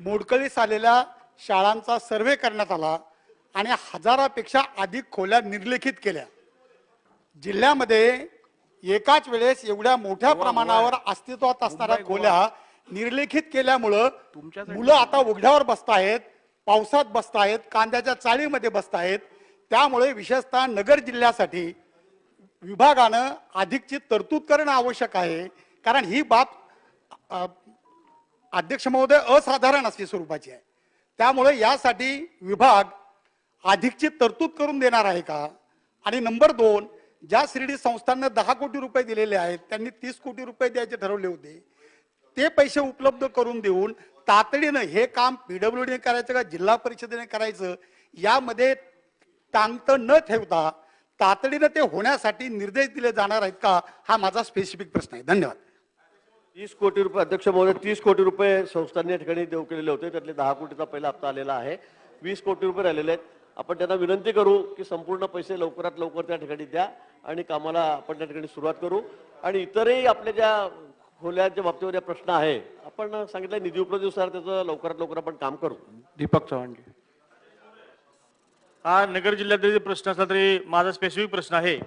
मोडकळीस आलेल्या शाळांचा सर्वे करण्यात आला आणि 1000पेक्षा अधिक खोल्या निर्लेखित केल्या. जिल्ह्यामध्ये एकाच वेळेस एवढ्या मोठ्या प्रमाणावर अस्तित्वात असणाऱ्या खोल्या निर्लेखित केल्यामुळं मुलं आता उघड्यावर बसतायत, पावसात बसतायत, कांद्याच्या चाळीमध्ये बसतायत. त्यामुळे विशेषतः नगर जिल्ह्यासाठी विभागानं अधिकची तरतूद करणं आवश्यक आहे कारण ही बाब अध्यक्ष महोदय असाधारण अशी स्वरूपाची आहे. त्यामुळे यासाठी विभाग अधिकची तरतूद करून देणार आहे का? आणि नंबर 2, ज्या शिर्डी संस्थांना 10 कोटी रुपये दिलेले आहेत त्यांनी 30 कोटी रुपये द्यायचे ठरवले होते, ते पैसे उपलब्ध करून देऊन तातडीनं हे काम पीडब्ल्यूडीने करायचं का जिल्हा परिषदेने करायचं यामध्ये ताणतण न ठेवता तातडीनं ते होण्यासाठी निर्देश दिले जाणार आहेत का, हा माझा स्पेसिफिक प्रश्न आहे. धन्यवाद. 30 कोटी रुपये अध्यक्ष महोदय 30 कोटी रुपये संस्थांनी या ठिकाणी देऊ केलेले होते, त्यातले 10 कोटीचा पहिला हप्ता आलेला आहे, 20 कोटी रुपये राहिलेले आहेत. आपण त्यांना विनंती करू की संपूर्ण पैसे लवकरात लवकर त्या ठिकाणी द्या आणि कामाला आपण त्या ठिकाणी सुरुवात करू. आणि इतरही आपल्या ज्या खोल्यांच्या बाबतीवर या प्रश्न आहे आपण सांगितलं निधी उपलब्धीनुसार त्याचं लवकरात लवकर आपण काम करू. दीपक चव्हाण. हा नगर जिल्ह्यातील प्रश्न असला तरी माझा स्पेसिफिक प्रश्न आहे.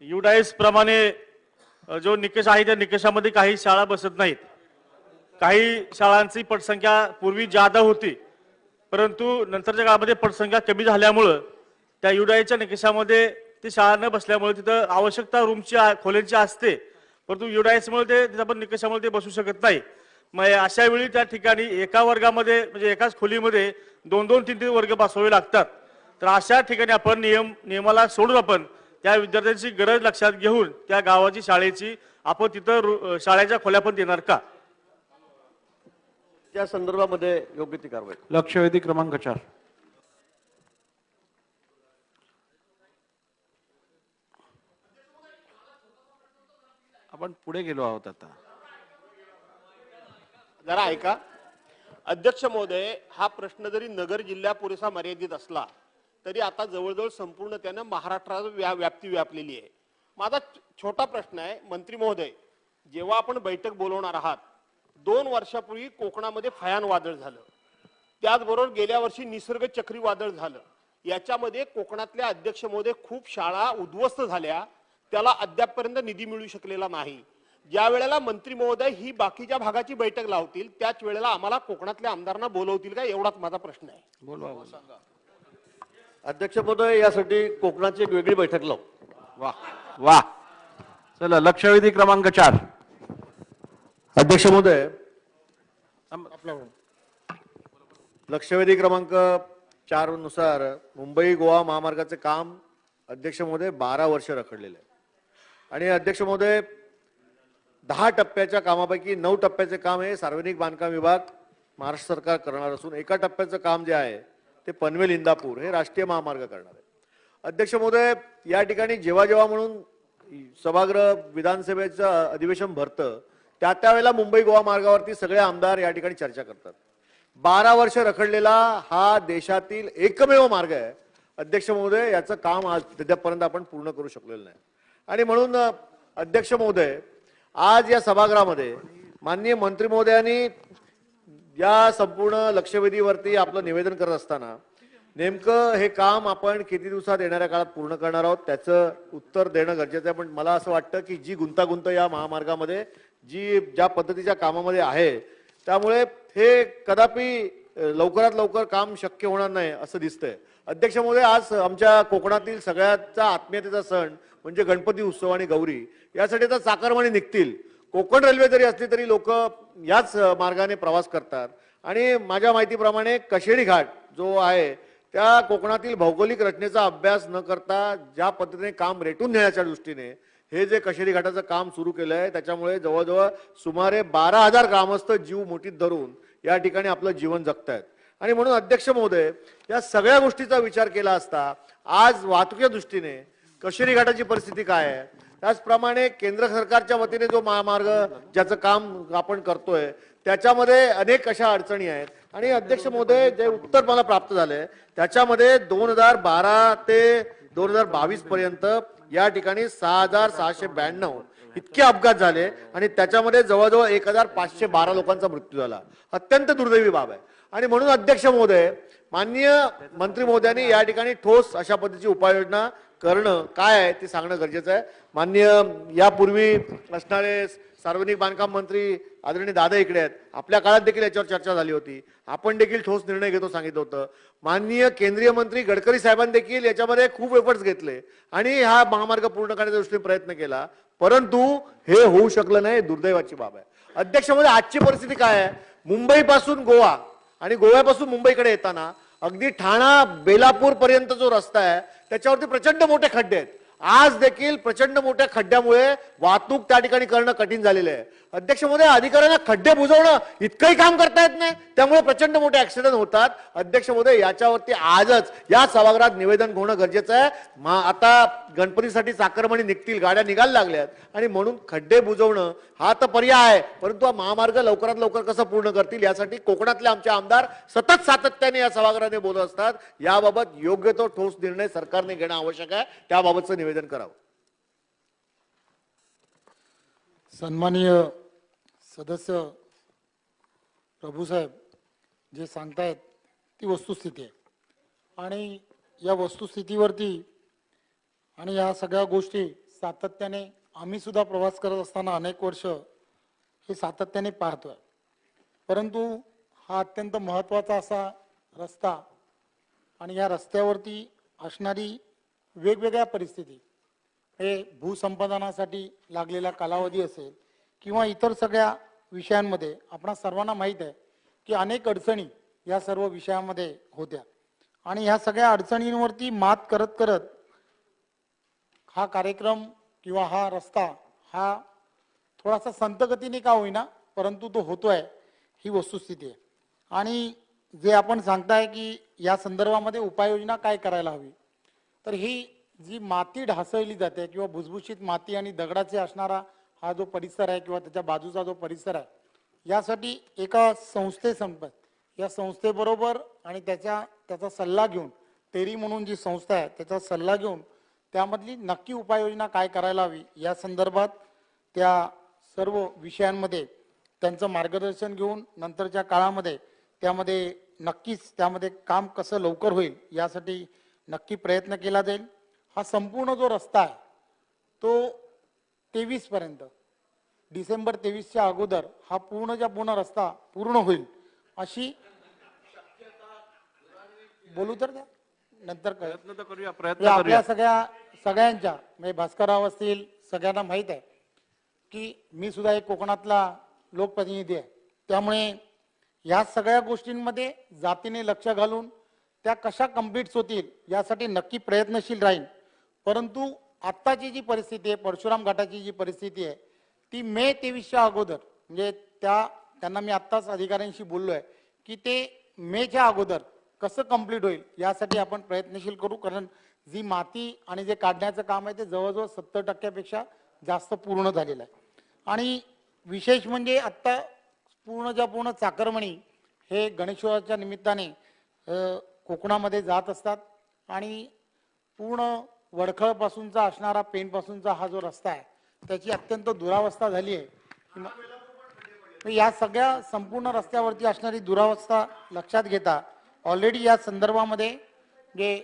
युडाईस प्रमाणे जो निकष आहे त्या निकषामध्ये काही शाळा बसत नाहीत. काही शाळांची पटसंख्या पूर्वी जादा होती परंतु नंतरच्या काळामध्ये पटसंख्या कमी झाल्यामुळं त्या युडाईच्या निकषामध्ये ती शाळा न बसल्यामुळे तिथं आवश्यकता रूमची खोल्यांची असते परंतु युडाईसमुळे ते तिथं पण निकषामुळे ते बसू शकत नाही. मग अशा वेळी त्या ठिकाणी एका वर्गामध्ये म्हणजे एकाच खोलीमध्ये 2-2, 3-3 वर्ग बसवावे लागतात. तर अशा ठिकाणी आपण नियमाला सोडून आपण त्या विद्यार्थ्यांची गरज लक्षात घेऊन त्या गावाची शाळेची आपण तिथं शाळेच्या खोल्या पण देणार का? त्या संदर्भामध्ये योग्य ती कारवाई. लक्षवेधी क्रमांक 4. आपण पुढे गेलो आहोत आता. जरा ऐका अध्यक्ष महोदय, हा प्रश्न जरी नगर जिल्हा पुरेसा मर्यादित असला तरी आता जवळजवळ संपूर्ण त्यानं महाराष्ट्रात व्याप्ती व्यापलेली आहे. माझा छोटा प्रश्न आहे मंत्री महोदय, जेव्हा आपण बैठक बोलवणार आहात 2 वर्षापूर्वी कोकणामध्ये फयान वादळ झालं, त्याचबरोबर गेल्या वर्षी निसर्ग चक्रीवादळ झालं. याच्यामध्ये कोकणातल्या अध्यक्ष महोदय खूप शाळा उद्ध्वस्त झाल्या, त्याला अद्यापपर्यंत निधी मिळू शकलेला नाही. ज्या वेळेला मंत्री महोदय ही बाकीच्या भागाची बैठक लावतील त्याच वेळेला आम्हाला कोकणातल्या आमदारांना बोलवतील का, एवढाच माझा प्रश्न आहे. बोलवा. अध्यक्ष महोदय यासाठी कोकणाची एक वेगळी बैठक लावू. वा. चला लक्षवेधी क्रमांक 4. अध्यक्ष महोदय लक्षवेधी क्रमांक 4 नुसार मुंबई गोवा महामार्गाचे काम अध्यक्ष महोदय 12 वर्ष रखडलेले आहे आणि अध्यक्ष महोदय 10 टप्प्याच्या कामापैकी 9 टप्प्याचे काम हे सार्वजनिक बांधकाम विभाग महाराष्ट्र सरकार करणार असून एका टप्प्याचं काम जे आहे ते पनवेल इंदापूर हे राष्ट्रीय महामार्ग करणार आहे. अध्यक्ष महोदय या ठिकाणी जेव्हा जेव्हा म्हणून सभागृह विधानसभेचं अधिवेशन भरतं त्यावेळेला मुंबई गोवा मार्गावरती सगळे आमदार या ठिकाणी चर्चा करतात. 12 वर्ष रखडलेला हा देशातील एकमेव मार्ग आहे. अध्यक्ष महोदय, याचं काम आज सध्यापर्यंत आपण पूर्ण करू शकलेलं नाही. आणि म्हणून अध्यक्ष महोदय, आज या सभागृहामध्ये माननीय मंत्री महोदयांनी या संपूर्ण लक्षवेधीवरती आपलं निवेदन करत असताना नेमकं हे काम आपण किती दिवसात येणाऱ्या काळात पूर्ण करणार आहोत त्याचं उत्तर देणं गरजेचं आहे. पण मला असं वाटतं की जी गुंतागुंत या महामार्गामध्ये ज्या पद्धतीच्या कामामध्ये आहे त्यामुळे हे कदापि लवकरात लवकर काम शक्य होणार नाही असं दिसतंय. अध्यक्ष महोदय, आज आमच्या कोकणातील सगळ्याचा आत्मीयतेचा सण म्हणजे गणपती उत्सव आणि गौरी यासाठी तर चाकरमानी निघतील. कोकण रेल्वे जरी असली तरी लोक याच मार्गाने प्रवास करतात. आणि माझ्या माहितीप्रमाणे कशेडी घाट जो आहे त्या कोकणातील भौगोलिक रचनेचा अभ्यास न करता ज्या पद्धतीने काम रेटून नेण्याच्या दृष्टीने हे जे कशेडी घाटाचं काम सुरू केलं आहे त्याच्यामुळे जवळजवळ सुमारे 12,000 ग्रामस्थ जीव मुठीत धरून या ठिकाणी आपलं जीवन जगतायत. आणि म्हणून अध्यक्ष महोदय, या सगळ्या गोष्टीचा विचार केला असता आज वाहतुकीच्या दृष्टीने कशेडी घाटाची परिस्थिती काय आहे, त्याचप्रमाणे केंद्र सरकारच्या वतीने जो महामार्ग ज्याचं काम आपण करतोय त्याच्यामध्ये अनेक अशा अडचणी आहेत. आणि अध्यक्ष महोदय, जे उत्तर मला प्राप्त झालंय त्याच्यामध्ये 2012 ते 2022 पर्यंत या ठिकाणी 6,692 इतके अपघात झाले आणि त्याच्यामध्ये जवळजवळ 1,512 लोकांचा मृत्यू झाला. अत्यंत दुर्दैवी बाब आहे. आणि म्हणून अध्यक्ष महोदय, माननीय मंत्री महोदयांनी या ठिकाणी ठोस अशा पद्धतीची उपाययोजना करणं काय आहे ते सांगणं गरजेचं आहे. माननीय यापूर्वी असणारे सार्वजनिक बांधकाम मंत्री आदरणीय दादा इकडे आहेत. आपल्या काळात देखील याच्यावर चर्चा झाली होती. आपण देखील ठोस निर्णय घेतो सांगितलं होतं. माननीय केंद्रीय मंत्री गडकरी साहेबांनी देखील याच्यामध्ये खूप एफर्ट्स घेतले आणि हा महामार्ग पूर्ण करण्याच्या दृष्टीने प्रयत्न केला. परंतु हे होऊ शकलं नाही. दुर्दैवाची बाब आहे. अध्यक्ष महोदय, आजची परिस्थिती काय आहे? मुंबईपासून गोवा आणि गोव्यापासून मुंबईकडे येताना अगदी ठाणा बेलापूर पर्यंत जो रस्ता आहे त्याच्यावरती प्रचंड मोठे खड्डे आहेत. आज देखील प्रचंड मोठ्या खड्ड्यामुळे वाहतूक त्या ठिकाणी करणं कठीण झालेलं आहे. अध्यक्ष महोदय, अधिकाऱ्यांना खड्डे बुजवणं इतकंही काम करता येत नाही, त्यामुळे प्रचंड मोठे ऍक्सिडेंट होतात. अध्यक्ष महोदय, याच्यावरती आजच या सभागृहात निवेदन होणं गरजेचं आहे. आता गणपतीसाठी चाकरमानी निघतील, गाड्या निघायला लागल्यात आणि म्हणून खड्डे बुजवणं हा तर पर्याय आहे, परंतु हा महामार्ग लवकरात लवकर कसं पूर्ण करतील यासाठी कोकणातले आमचे आमदार सतत सातत्याने या सभागृहाने बोलत असतात. याबाबत योग्य तो ठोस निर्णय सरकारने घेणं आवश्यक आहे. त्याबाबतचं निवेदन करावं. सन्माननीय सदस्य प्रभूसाहेब जे सांगतायत ती वस्तुस्थिती आहे. आणि या वस्तुस्थितीवरती आणि या सगळ्या गोष्टी सातत्याने आम्ही सुद्धा प्रवास करत असताना अनेक वर्ष हे सातत्याने पाहतोय. परंतु हा अत्यंत महत्त्वाचा असा रस्ता आणि या रस्त्यावरती असणारी वेगवेगळ्या परिस्थिती, हे भूसंपादनासाठी लागलेला कालावधी असेल किंवा इतर सगळ्या विषयांमध्ये आपणा सर्वांना माहीत आहे की अनेक अडचणी या सर्व विषयामध्ये होत्या. आणि ह्या सगळ्या अडचणींवरती मात करत करत हा कार्यक्रम किंवा हा रस्ता हा थोडासा संतगतीने का होईना परंतु तो होतोय, ही वस्तुस्थिती आहे. आणि जे आपण सांगताय की या संदर्भामध्ये उपाययोजना काय करायला हवी, तर ही जी माती ढासळली जाते किंवा भुसभुशीत माती आणि दगडाचे असणारा हा जो परिसर आहे किंवा त्याच्या बाजूचा जो परिसर आहे, यासाठी एका संस्थेसंबत या संस्थेबरोबर आणि त्याचा सल्ला घेऊन, टेरी म्हणून जी संस्था आहे त्याचा सल्ला घेऊन त्यामधली नक्की उपाययोजना काय करायला हवी या संदर्भात त्या सर्व विषयांमध्ये त्यांचं मार्गदर्शन घेऊन नंतरच्या काळामध्ये त्यामध्ये नक्कीच त्यामध्ये काम कसं लवकर होईल यासाठी नक्की प्रयत्न केला जाईल. हा संपूर्ण जो रस्ता आहे तो 23 पर्यंत, डिसेंबर 23च्या अगोदर हा पूर्ण रस्ता पूर्ण होईल अशी बोलू तर द्या, नंतर प्रयत्न तर करूया. प्रयत्न करूया. आपल्या सगळ्यांच्या म्हणजे भास्करराव असतील सगळ्यांना माहीत आहे की मी सुद्धा एक कोकणातला लोकप्रतिनिधी आहे. त्यामुळे या सगळ्या गोष्टींमध्ये जातीने लक्ष घालून त्या कशा कंप्लीट होतील यासाठी नक्की प्रयत्नशील राहील. परंतु आत्ताची जी परिस्थिती आहे, परशुराम घाटाची जी परिस्थिती आहे ती मे 23च्या अगोदर म्हणजे त्यांना मी आत्ताच अधिकाऱ्यांशी बोललो आहे की ते मेच्या अगोदर कसं कंप्लीट होईल यासाठी आपण प्रयत्नशील करू. कारण जी माती आणि जे काढण्याचं काम आहे ते जवळजवळ 70% जास्त पूर्ण झालेलं आहे. आणि विशेष म्हणजे आत्ता पूर्ण चाकरमणी हे गणेशोत्सवाच्या निमित्ताने कोकणामध्ये जात असतात आणि पूर्ण वडखळपासूनचा असणारा पेणपासूनचा हा जो रस्ता आहे त्याची अत्यंत दुरावस्था झाली आहे. या सगळ्या संपूर्ण रस्त्यावरती असणारी दुरावस्था लक्षात घेता ऑलरेडी या संदर्भामध्ये जे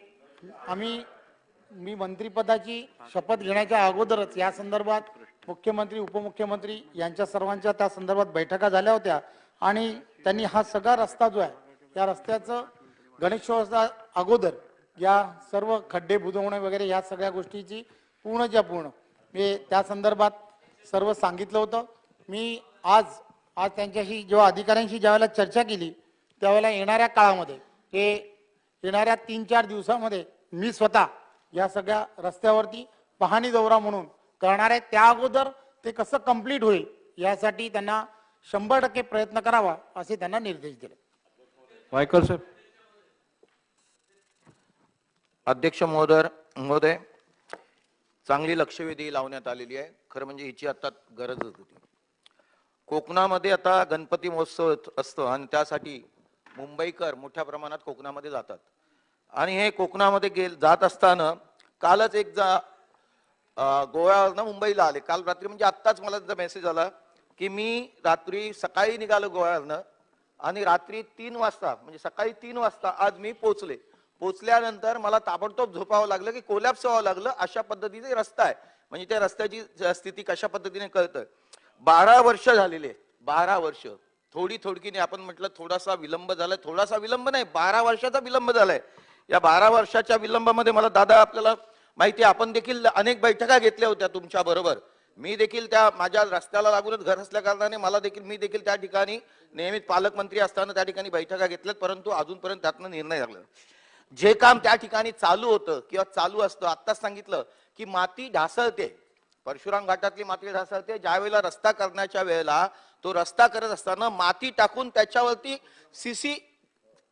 मी मंत्रिपदाची शपथ घेण्याच्या अगोदरच या संदर्भात मुख्यमंत्री उपमुख्यमंत्री यांच्या सर्वांच्या त्या संदर्भात बैठका झाल्या होत्या आणि त्यांनी हा सगळा रस्ता जो आहे या रस्त्याचं गणेशोत्सवा अगोदर या सर्व खड्डे बुजवणे वगैरे या सगळ्या गोष्टीची पूर्ण मी त्या संदर्भात सर्व सांगितलं होतं. मी आज त्यांच्याशी जेव्हा अधिकाऱ्यांशी ज्यावेळेला चर्चा केली त्यावेळेला येणाऱ्या काळामध्ये येणाऱ्या 3-4 दिवसामध्ये मी स्वतः या सगळ्या रस्त्यावरती पाहणी दौरा म्हणून करणार आहे. त्या अगोदर ते कसं कंप्लीट होईल यासाठी त्यांना 100% प्रयत्न करावा असे त्यांना निर्देश दिले. वायकर साहेब. अध्यक्ष महोदय, चांगली लक्षवेधी लावण्यात आलेली आहे. खरं म्हणजे हिची आता गरजच होती. कोकणामध्ये आता गणपती महोत्सव असतो आणि त्यासाठी मुंबईकर मोठ्या प्रमाणात कोकणामध्ये जातात आणि हे कोकणामध्ये जात असताना कालच एक गोव्यावरनं मुंबईला आले. काल रात्री म्हणजे आत्ताच मला त्याचा मेसेज आला की मी रात्री सकाळी निघालो गोव्यावरनं आणि रात्री 3 वाजता म्हणजे सकाळी 3 वाजता आज मी पोचल्यानंतर मला ताबडतोब झोपावं लागलं की कोलॅप्स व्हावं लागलं. अशा पद्धतीचे रस्ता आहे. म्हणजे त्या रस्त्याची स्थिती कशा पद्धतीने कळतं. 12 वर्ष झालेले, 12 वर्ष. थोडकीने आपण म्हटलं थोडासा विलंब झालाय, थोडासा विलंब नाही, 12 वर्षाचा विलंब झालाय. या 12 वर्षाच्या विलंबामध्ये मला दादा आपल्याला माहिती आहे आपण देखील अनेक बैठका घेतल्या होत्या तुमच्या बरोबर. मी देखील त्या माझ्या रस्त्याला लागूनच घर असल्या कारणाने मी देखील त्या ठिकाणी नेहमीच पालकमंत्री असताना त्या ठिकाणी बैठका घेतल्यात, परंतु अजूनपर्यंत त्यातनं निर्णय लागला. जे काम त्या ठिकाणी चालू होतं किंवा चालू असतं, आत्ताच सांगितलं की माती ढासळते, परशुराम घाटातली माती ढासळते. ज्या वेळेला रस्ता करण्याच्या वेळेला तो रस्ता करत असताना माती टाकून त्याच्यावरती सीसी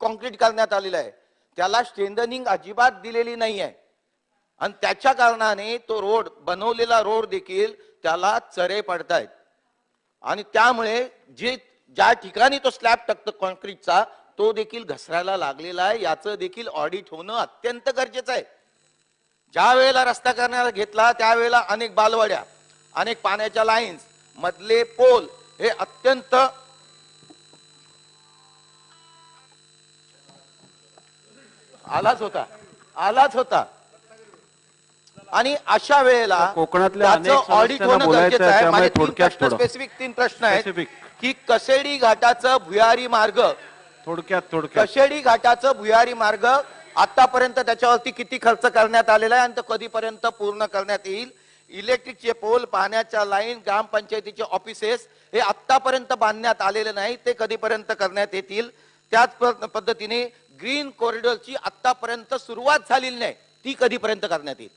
कॉन्क्रीट करण्यात आलेला आहे. त्याला स्ट्रेंथनिंग अजिबात दिलेली नाही आहे आणि त्याच्या कारणाने तो रोड बनवलेला रोड देखील त्याला चरे पडतायत आणि त्यामुळे ज्या ठिकाणी तो स्लॅब टाकतो कॉन्क्रीटचा तो देखील घसरायला लागलेला आहे. याचं देखील ऑडिट होणं अत्यंत गरजेचं आहे. ज्या वेळेला रस्ता करण्याला घेतला त्यावेळेला अनेक बालवाड्या, अनेक पाण्याच्या लाईन्स मधले पोल हे अत्यंत आलाच होता आणि अशा वेळेला कोकणातल्या अनेक ऑडिट होणं गरजेचं आहे. माझे स्पेसिफिक 3 प्रश्न आहेत की कसेडी घाटाचं भुयारी मार्ग कसेडी घाटाचं भुयारी मार्ग आतापर्यंत त्याच्यावरती किती खर्च करण्यात आलेला आहे आणि तो कधीपर्यंत पूर्ण करण्यात येईल. इलेक्ट्रिकचे पोल, पाण्याच्या लाईन, ग्रामपंचायतीचे ऑफिसेस हे आतापर्यंत बांधण्यात आलेले नाही, ते कधीपर्यंत करण्यात येतील. त्याच पद्धतीने ग्रीन कॉरिडॉरची आतापर्यंत सुरुवात झालेली नाही, ती कधीपर्यंत करण्यात येईल.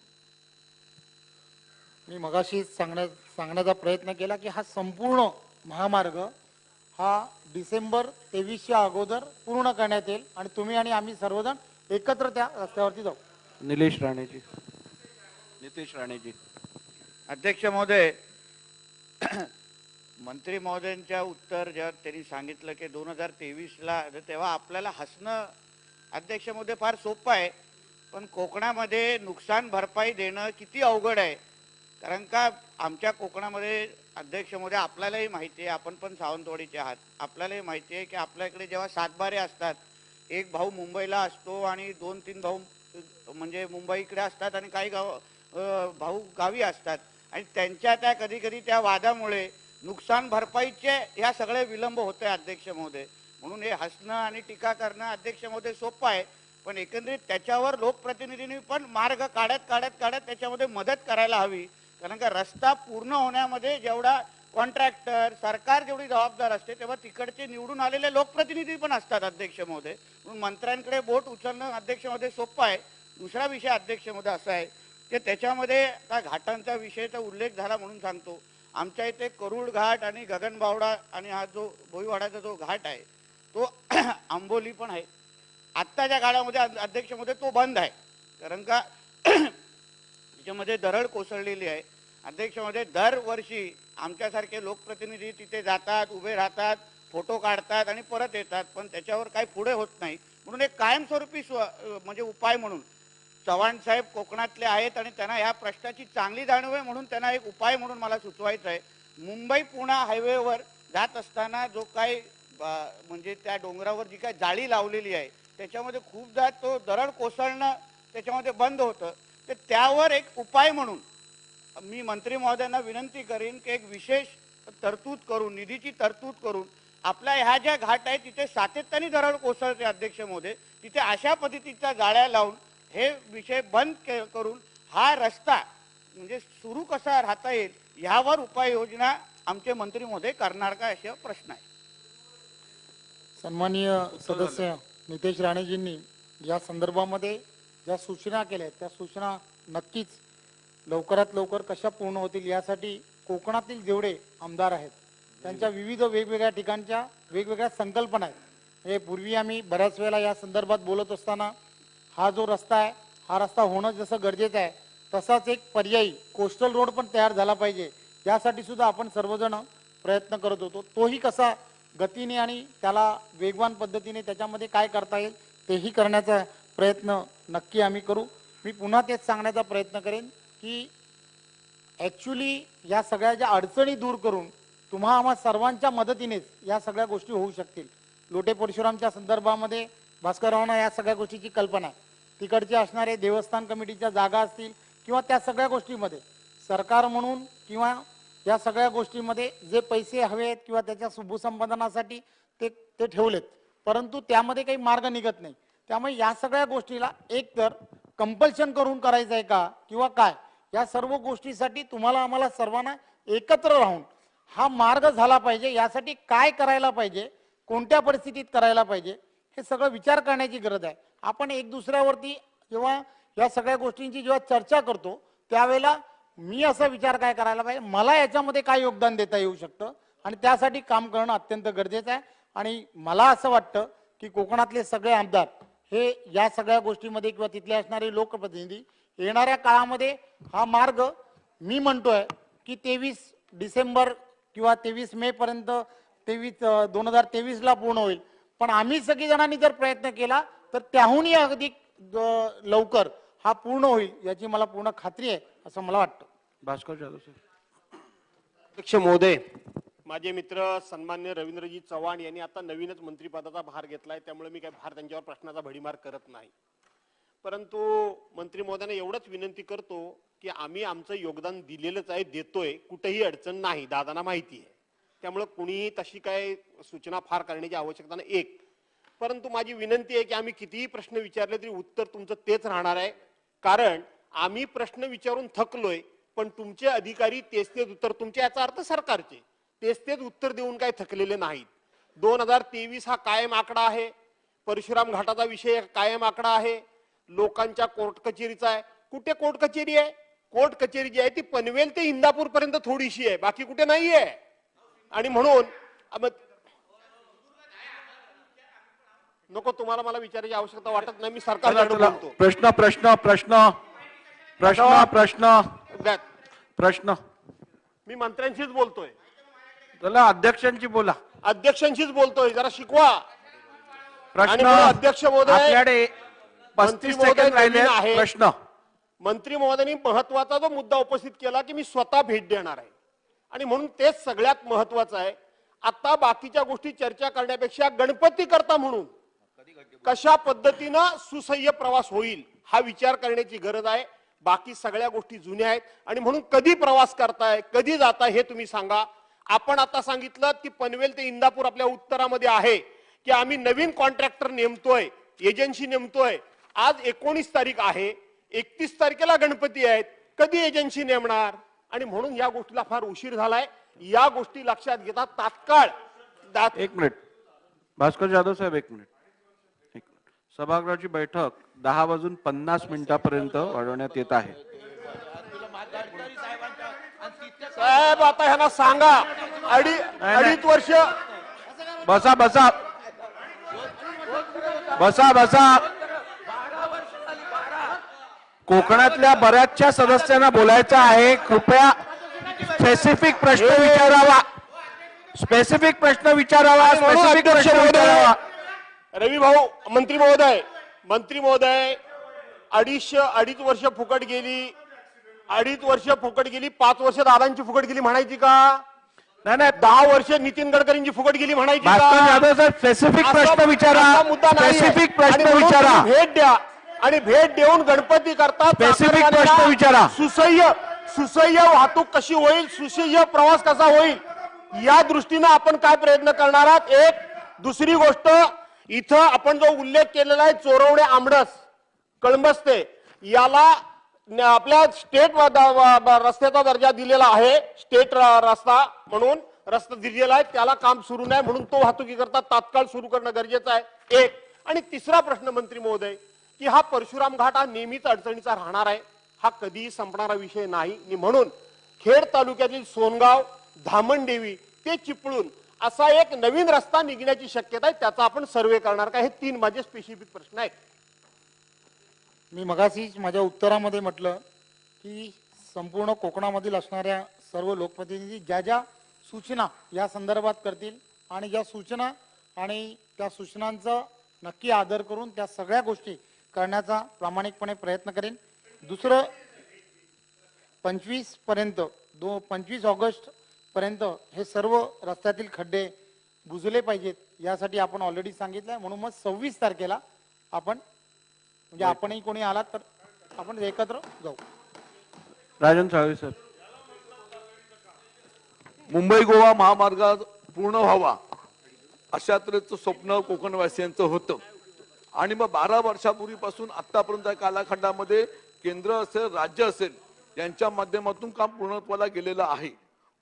मी मगाशी सांगण्याचा प्रयत्न केला की हा संपूर्ण महामार्ग हा डिसेंबर 23च्या अगोदर पूर्ण करण्यात येईल आणि तुम्ही आणि आम्ही सर्वजण एकत्र त्या रस्त्यावरती जाऊ. नितीश राणेजी. अध्यक्ष महोदय, मंत्री महोदयांच्या उत्तर जेव्हा त्यांनी सांगितलं की 2023ला, तेव्हा आपल्याला हसणं अध्यक्ष महोदय फार सोपं आहे, पण कोकणामध्ये नुकसान भरपाई देणं किती अवघड आहे. कारण का आमच्या कोकणामध्ये अध्यक्ष महोदय आपल्यालाही माहिती आहे, आपण पण सावंतवाडीचे आहात, आपल्यालाही माहिती आहे की आपल्याकडे जेव्हा सातबारे असतात, एक भाऊ मुंबईला असतो आणि 2-3 भाऊ म्हणजे मुंबईकडे असतात आणि काही भाऊ गावी असतात आणि त्यांच्या त्या कधी त्या वादामुळे नुकसान भरपाईचे ह्या सगळे विलंब होते अध्यक्ष महोदय. म्हणून हे हसणं आणि टीका करणं अध्यक्ष महोदय सोपं आहे, पण एकंदरीत त्याच्यावर लोकप्रतिनिधींनी पण मार्ग काढत त्याच्यामध्ये मदत करायला हवी. कारण का रस्ता पूर्ण होण्यामध्ये जेवढा कॉन्ट्रॅक्टर सरकार जेवढी जबाबदार असते तेव्हा तिकडचे निवडून आलेले लोकप्रतिनिधी पण असतात अध्यक्ष महोदय. म्हणून मंत्र्यांकडे बोट उचलणं अध्यक्ष महोदय सोपं आहे. दुसरा विषय अध्यक्ष महोदय असा आहे की त्याच्यामध्ये त्या घाटांचा विषयाचा उल्लेख झाला म्हणून सांगतो. आमच्या इथे करुड घाट आणि गगनबावडा आणि हा जो भोईवाडाचा जो घाट आहे तो आंबोली पण आहे. आत्ताच्या काळामध्ये अध्यक्ष महोदय तो बंद आहे, कारण का त्याच्यामध्ये दरड कोसळलेली आहे अध्यक्ष महोदय, दरवर्षी आमच्यासारखे लोकप्रतिनिधी तिथे जातात, उभे राहतात, फोटो काढतात आणि परत येतात, पण त्याच्यावर काही पुढे होत नाही. म्हणून एक कायमस्वरूपी म्हणजे उपाय म्हणून चव्हाण साहेब कोकणातले आहेत आणि त्यांना ह्या प्रश्नाची चांगली जाणीव आहे, म्हणून त्यांना एक उपाय म्हणून मला सुचवायचं आहे. मुंबई पुणे हायवेवर जात असताना जो काही म्हणजे त्या डोंगरावर जी काही जाळी लावलेली आहे त्याच्यामध्ये खूपदा तो दरड कोसळणं त्याच्यामध्ये बंद होतं. तर त्यावर एक उपाय म्हणून मी मंत्री महोदयांना विनंती करीन की एक विशेष तरतूद करून, निधीची तरतूद करून, आपल्या ह्या ज्या घाट आहेत तिथे सातत्याने दरड कोसळते अध्यक्ष महोदय, तिथे अशा पद्धतीच्या जाळ्या लावून हे विषय बंद करून हा रस्ता म्हणजे सुरू कसा राहता येईल ह्यावर उपाययोजना आमचे मंत्री महोदय करणार का, असा प्रश्न आहे. सन्माननीय सदस्य नितेश राणेजींनी या संदर्भामध्ये ज्या सूचना केल्या त्या सूचना नक्कीच लवकरात लवकर कशा पूर्ण होतील यासाठी कोकणातील जेवढे आमदार आहेत त्यांच्या विविध वेगवेगळ्या ठिकाणच्या वेगवेगळ्या संकल्पना आहेत. हे पूर्वी आम्ही बऱ्याच वेळेला या संदर्भात बोलत असताना हा जो रस्ता आहे हा रस्ता होणं जसं गरजेचं आहे तसाच एक पर्यायी कोस्टल रोड पण तयार झाला पाहिजे यासाठी सुद्धा आपण सर्वजण प्रयत्न करत होतो. तोही कसा गतीने आणि त्याला वेगवान पद्धतीने त्याच्यामध्ये काय करता येईल तेही करण्याचा प्रयत्न नक्की आम्ही करू. मी पुन्हा तेच सांगण्याचा प्रयत्न करेन की ॲक्च्युली या सगळ्या ज्या अडचणी दूर करून आम्हा सर्वांच्या मदतीनेच या सगळ्या गोष्टी होऊ शकतील. लोटे परशुरामच्या संदर्भामध्ये भास्कररावांना या सगळ्या गोष्टीची कल्पना आहे. तिकडचे असणारे देवस्थान कमिटीच्या जागा असतील किंवा त्या सगळ्या गोष्टीमध्ये सरकार म्हणून किंवा या सगळ्या गोष्टीमध्ये जे पैसे हवे आहेत किंवा त्याच्या सुभूसंपादनासाठी ते ठेवलेत, परंतु त्यामध्ये काही मार्ग निघत नाही. त्यामुळे या सगळ्या गोष्टीला एक तर कंपल्शन करून करायचं आहे का किंवा काय, या सर्व गोष्टीसाठी तुम्हाला आम्हाला सर्वांना एकत्र राहून हा मार्ग झाला पाहिजे. यासाठी काय करायला पाहिजे, कोणत्या परिस्थितीत करायला पाहिजे हे सगळं विचार करण्याची गरज आहे. आपण एक दुसऱ्यावरती जेव्हा या सगळ्या गोष्टींची जेव्हा चर्चा करतो त्यावेळेला मी असा विचार काय करायला पाहिजे, मला याच्यामध्ये काय योगदान देता येऊ शकतं आणि त्यासाठी काम करणं अत्यंत गरजेचं आहे. आणि मला असं वाटतं की कोकणातले सगळे आमदार हे या सगळ्या गोष्टीमध्ये किंवा तिथले असणारे लोकप्रतिनिधी येणाऱ्या काळामध्ये हा मार्ग मी म्हणतोय की 23 डिसेंबर किंवा 23 मे पर्यंत 2023ला पूर्ण होईल. पण आम्ही सगळी जणांनी जर प्रयत्न केला तर त्याहूनही अधिक लवकर हा पूर्ण होईल याची मला पूर्ण खात्री आहे असं मला वाटतं. भास्कर जाधव सर. अध्यक्ष महोदय, माझे मित्र सन्मान्य रवींद्रजी चव्हाण यांनी आता नवीनच मंत्रिपदाचा भार घेतलाय, त्यामुळे मी काही भार त्यांच्यावर प्रश्नाचा भडीमार करत नाही. परंतु मंत्री महोदयांना एवढंच विनंती करतो की आम्ही आमचं योगदान दिलेलंच आहे, देतोय, कुठेही अडचण नाही, दादांना माहिती आहे, त्यामुळे कुणीही तशी काय सूचना फार करण्याची आवश्यकता नाही. एक परंतु माझी विनंती आहे की आम्ही कितीही प्रश्न विचारले तरी उत्तर तुमचं तेच राहणार आहे, कारण आम्ही प्रश्न विचारून थकलोय, पण तुमचे अधिकारी तेच उत्तर, तुमचे याचा अर्थ सरकारचे तेच उत्तर देऊन काय थकलेले नाहीत. 2023 हा कायम आकडा आहे, परशुराम घाटाचा विषय कायम आकडा आहे, लोकांच्या कोर्ट कचेरीचा आहे. कुठे कोर्ट कचेरी आहे? कोर्ट कचेरी जी आहे ती पनवेल ते इंदापूर पर्यंत थोडीशी आहे, बाकी कुठे नाही आहे. आणि म्हणून नको तुम्हाला मला विचारायची आवश्यकता वाटत नाही, मी सरकारकडे बोलतो. प्रश्न प्रश्न प्रश्न प्रश्न प्रश्न प्रश्न मी मंत्र्यांशीच बोलतोय. चला अध्यक्षांची बोला. अध्यक्षांशीच बोलतोय, जरा शिकवा. प्रश्न अध्यक्ष महोदय, आपल्याकडे 35 सेकंद राहिले आहेत. प्रश्न मंत्री महोदयांनी महत्वाचा जो मुद्दा उपस्थित केला की मी स्वतः भेट देणार आहे, आणि म्हणून तेच सगळ्यात महत्वाचं आहे. आता बाकीच्या गोष्टी चर्चा करण्यापेक्षा गणपती करता म्हणून कशा पद्धतीनं सुसह्य प्रवास होईल हा विचार करण्याची गरज आहे. बाकी सगळ्या गोष्टी जुन्या आहेत आणि म्हणून कधी प्रवास करताय, कधी जाताय हे तुम्ही सांगा. आपण आता सांगितलं की पनवेल ते इंदापूर आपल्या उत्तरामध्ये आहे की आम्ही नवीन कॉन्ट्रॅक्टर नेमतोय, एजन्सी नेमतोय. आज 19 तारीख आहे, 31 तारखेला गणपती आहेत, कधी एजन्सी नेमणार? आणि म्हणून या गोष्टीला फार उशीर झालाय. या गोष्टी लक्षात घेता तात्काळ 1 मिनिट भास्कर जाधव साहेब 1 मिनिट. सभागृहाची बैठक 10:50 वाढवण्यात येत आहे. साहेब आता ह्यांना सांगा, अडीच वर्ष बसा बसा बसा बसा. कोकणातल्या बऱ्याचशा सदस्यांना बोलायचं आहे, कृपया स्पेसिफिक प्रश्न विचारावा, स्पेसिफिक प्रश्न विचारावा, आणि म्हणून स्पेसिफिक अध्यक्ष प्रश्न विचारावा. महोदय, रवी भाऊ, मंत्री महोदय, अडीच वर्ष फुकट गेली, 5 वर्ष दादांची फुकट गेली म्हणायची का? नाही 10 वर्ष नितीन गडकरींची फुकट गेली म्हणायची भास्कर का? जाधव सर, स्पेसिफिक प्रश्न विचारा, असा मुद्दा नाहीये. स्पेसिफिक आणि प्रश्न म्हणून विचारा, तुम्ही भेट द्या आणि भेट देऊन गणपती करता स्पेसिफिक प्रश्न विचारा. सुसह्य वाहतूक कशी होईल, सुसह्य प्रवास कसा होईल, या दृष्टीनं आपण काय प्रयत्न करणार आहात? एक दुसरी गोष्ट, इथं आपण जो उल्लेख केलेला आहे चोरवणे आमडस कळंबस्ते, याला आपल्या स्टेट रस्त्याचा दर्जा दिलेला आहे, स्टेट रस्ता म्हणून रस्ता दिलेला आहे, त्याला काम सुरू नाही म्हणून तो वाहतुकीकरता तात्काळ सुरू करणं गरजेचं आहे. एक. आणि तिसरा प्रश्न मंत्री महोदय, की हा परशुराम घाट हा नेहमीच अडचणीचा राहणार आहे, हा कधीही संपणारा विषय नाही. आणि म्हणून खेड तालुक्यातील सोनगाव, धामणदेवी ते चिपळूण असा एक नवीन रस्ता निघण्याची शक्यता आहे, त्याचा आपण सर्वे करणार का? हे 3 माझे स्पेसिफिक प्रश्न आहेत. मी मगाशीच माझ्या उत्तरामध्ये म्हटलं की संपूर्ण कोकणामधील असणाऱ्या सर्व लोकप्रतिनिधी ज्या ज्या सूचना या संदर्भात करतील आणि ज्या सूचना आणि त्या सूचनांचा नक्की आदर करून त्या सगळ्या गोष्टी करण्याचा प्रामाणिकपणे प्रयत्न करेन. दुसरं, 25 ऑगस्ट पर्यंत हे सर्व रस्त्यातील खड्डे बुजले पाहिजेत, यासाठी आपण ऑलरेडी सांगितलंय. म्हणून मग 26 तारखेला आपण, म्हणजे आपणही कोणी आलात तर आपण एकत्र जाऊ. राजन साळवे सर. मुंबई गोवा महामार्ग पूर्ण व्हावा अशा तऱ्हेचं स्वप्न कोकणवासियांचं होतं आणि मग 12 वर्षापूर्वीपासून आतापर्यंत कालखंडामध्ये केंद्र असेल राज्य असेल यांच्या माध्यमातून काम पूर्णत्वाला गेलेलं आहे.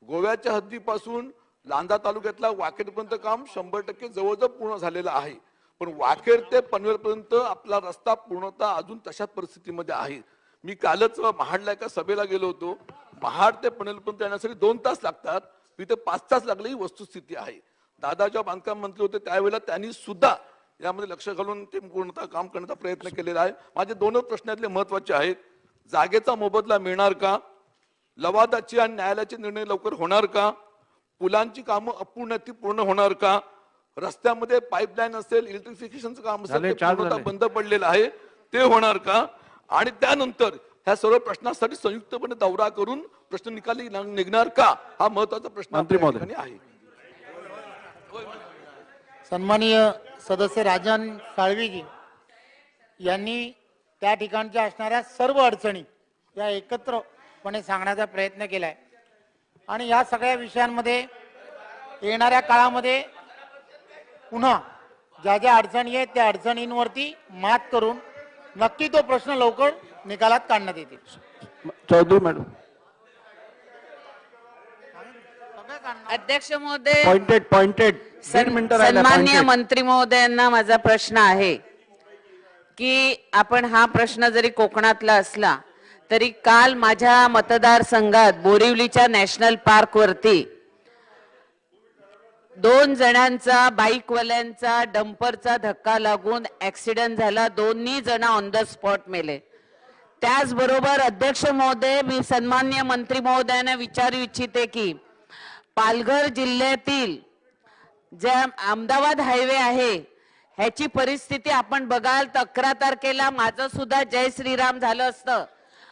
गोव्याच्या हद्दीपासून लांजा तालुक्यातला वाखेडपर्यंत काम 100% जवळजवळ पूर्ण झालेलं आहे. पण वाखेड ते पनवेलपर्यंत आपला रस्ता पूर्णतः अजून तशाच परिस्थितीमध्ये आहे. मी कालच महाडला एका सभेला गेलो होतो. महाड ते पनवेलपर्यंत येण्यासाठी 2 तास लागतात, तिथे 5 तास लागले, ही वस्तुस्थिती आहे. दादा जेव्हा बांधकाम मंत्री होते त्यावेळेला त्यांनी सुद्धा यामध्ये लक्ष घालून ते पूर्णतः काम करण्याचा प्रयत्न केलेला आहे. माझे 2 प्रश्नातले महत्वाचे आहेत. जागेचा मोबदला मिळणार का? लवादाची आणि न्यायालयाचे निर्णय लवकर होणार का? पुलांची कामं अपूर्ण ती पूर्ण होणार का? रस्त्यामध्ये पाईपलाईन असेल, इलेक्ट्रिफिकेशनचं काम असेल ते पूर्णतः बंद पडलेलं आहे, ते होणार का? आणि त्यानंतर ह्या सर्व प्रश्नांसाठी संयुक्तपणे दौरा करून प्रश्न निकाली निघणार का? हा महत्वाचा प्रश्न आहे. सन्माननीय सदस्य राजन साळवीजी यांनी त्या ठिकाणच्या असणाऱ्या सर्व अडचणी या एकत्रपणे सांगण्याचा प्रयत्न केलाय आणि या सगळ्या विषयांमध्ये येणाऱ्या काळामध्ये पुन्हा ज्या ज्या अडचणी आहेत त्या अडचणींवरती मात करून नक्की तो प्रश्न लवकर निकालात काढण्यात येतील. चौधरी मॅडम. अध्यक्ष महोदय, पॉइंटेड सन्माननीय मंत्री महोदयांना माझा प्रश्न आहे की आपण हा प्रश्न जरी कोकणातला असला तरी काल माझ्या मतदारसंघात बोरिवलीच्या नॅशनल पार्क वरती 2 जणांचा बाईकवाल्यांचा डंपरचा धक्का लागून ऍक्सिडेंट झाला. 2 जण ऑन द स्पॉट मेले. त्याचबरोबर अध्यक्ष महोदय, मी सन्माननीय मंत्री महोदयांना विचारू इच्छिते की पालघर जिल्ह्यातील जे अहमदाबाद हायवे आहे ह्याची परिस्थिती आपण बघाल तर 11 तारखेला माझं सुद्धा जय श्रीराम झालं असतं.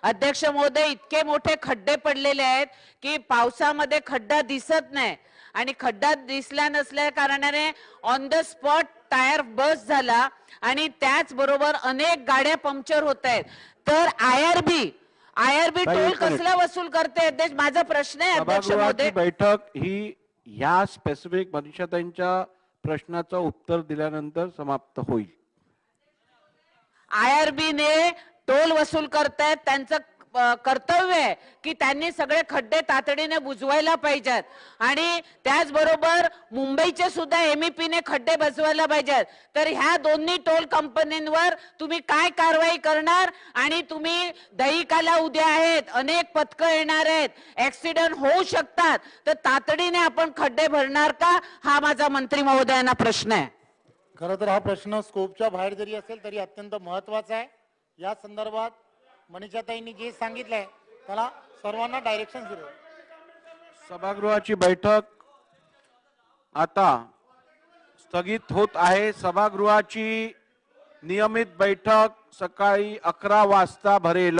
अध्यक्ष महोदय, इतके मोठे खड्डे पडलेले आहेत की पावसामध्ये खड्डा दिसत नाही आणि खड्डा दिसला नसल्या कारणाने on the spot tyre bust झाला आणि त्याचबरोबर अनेक गाड्या पंक्चर होत आहेत. तर आयआरबी टोल कसला वसूल करते? अध्यक्ष, माझा प्रश्न आहे अध्यक्ष महोदय. बैठक ही ह्या स्पेसिफिक मनीषाताईंच्या प्रश्नाचं उत्तर दिल्यानंतर समाप्त होईल. आयआरबी ने टोल वसूल करतायत, त्यांचं कर्तव्य आहे की त्यांनी सगळे खड्डे तातडीने बुजवायला पाहिजेत आणि त्याचबरोबर मुंबईचे सुद्धा MEP ने खड्डे बुजवायला पाहिजेत. तर ह्या दोन्ही टोल कंपन्यांवर तुम्ही काय कारवाई करणार? आणि तुम्ही दहिकाला उद्या आहेत, अनेक पथकं येणार आहेत, ऍक्सिडेंट होऊ शकतात, तर तातडीने आपण खड्डे भरणार का? हा माझा मंत्री महोदयांना प्रश्न आहे. खरं तर हा प्रश्न स्कोपच्या बाहेर जरी असेल तरी अत्यंत महत्वाचा आहे. या संदर्भात मनीषाताईंनी जे सांगितलंय त्याला सर्वांना डायरेक्शन दिलं. सभागृहाची बैठक आता स्थगित होत आहे. सभागृहाची नियमित बैठक सकाळी 11 वाजता भरेल.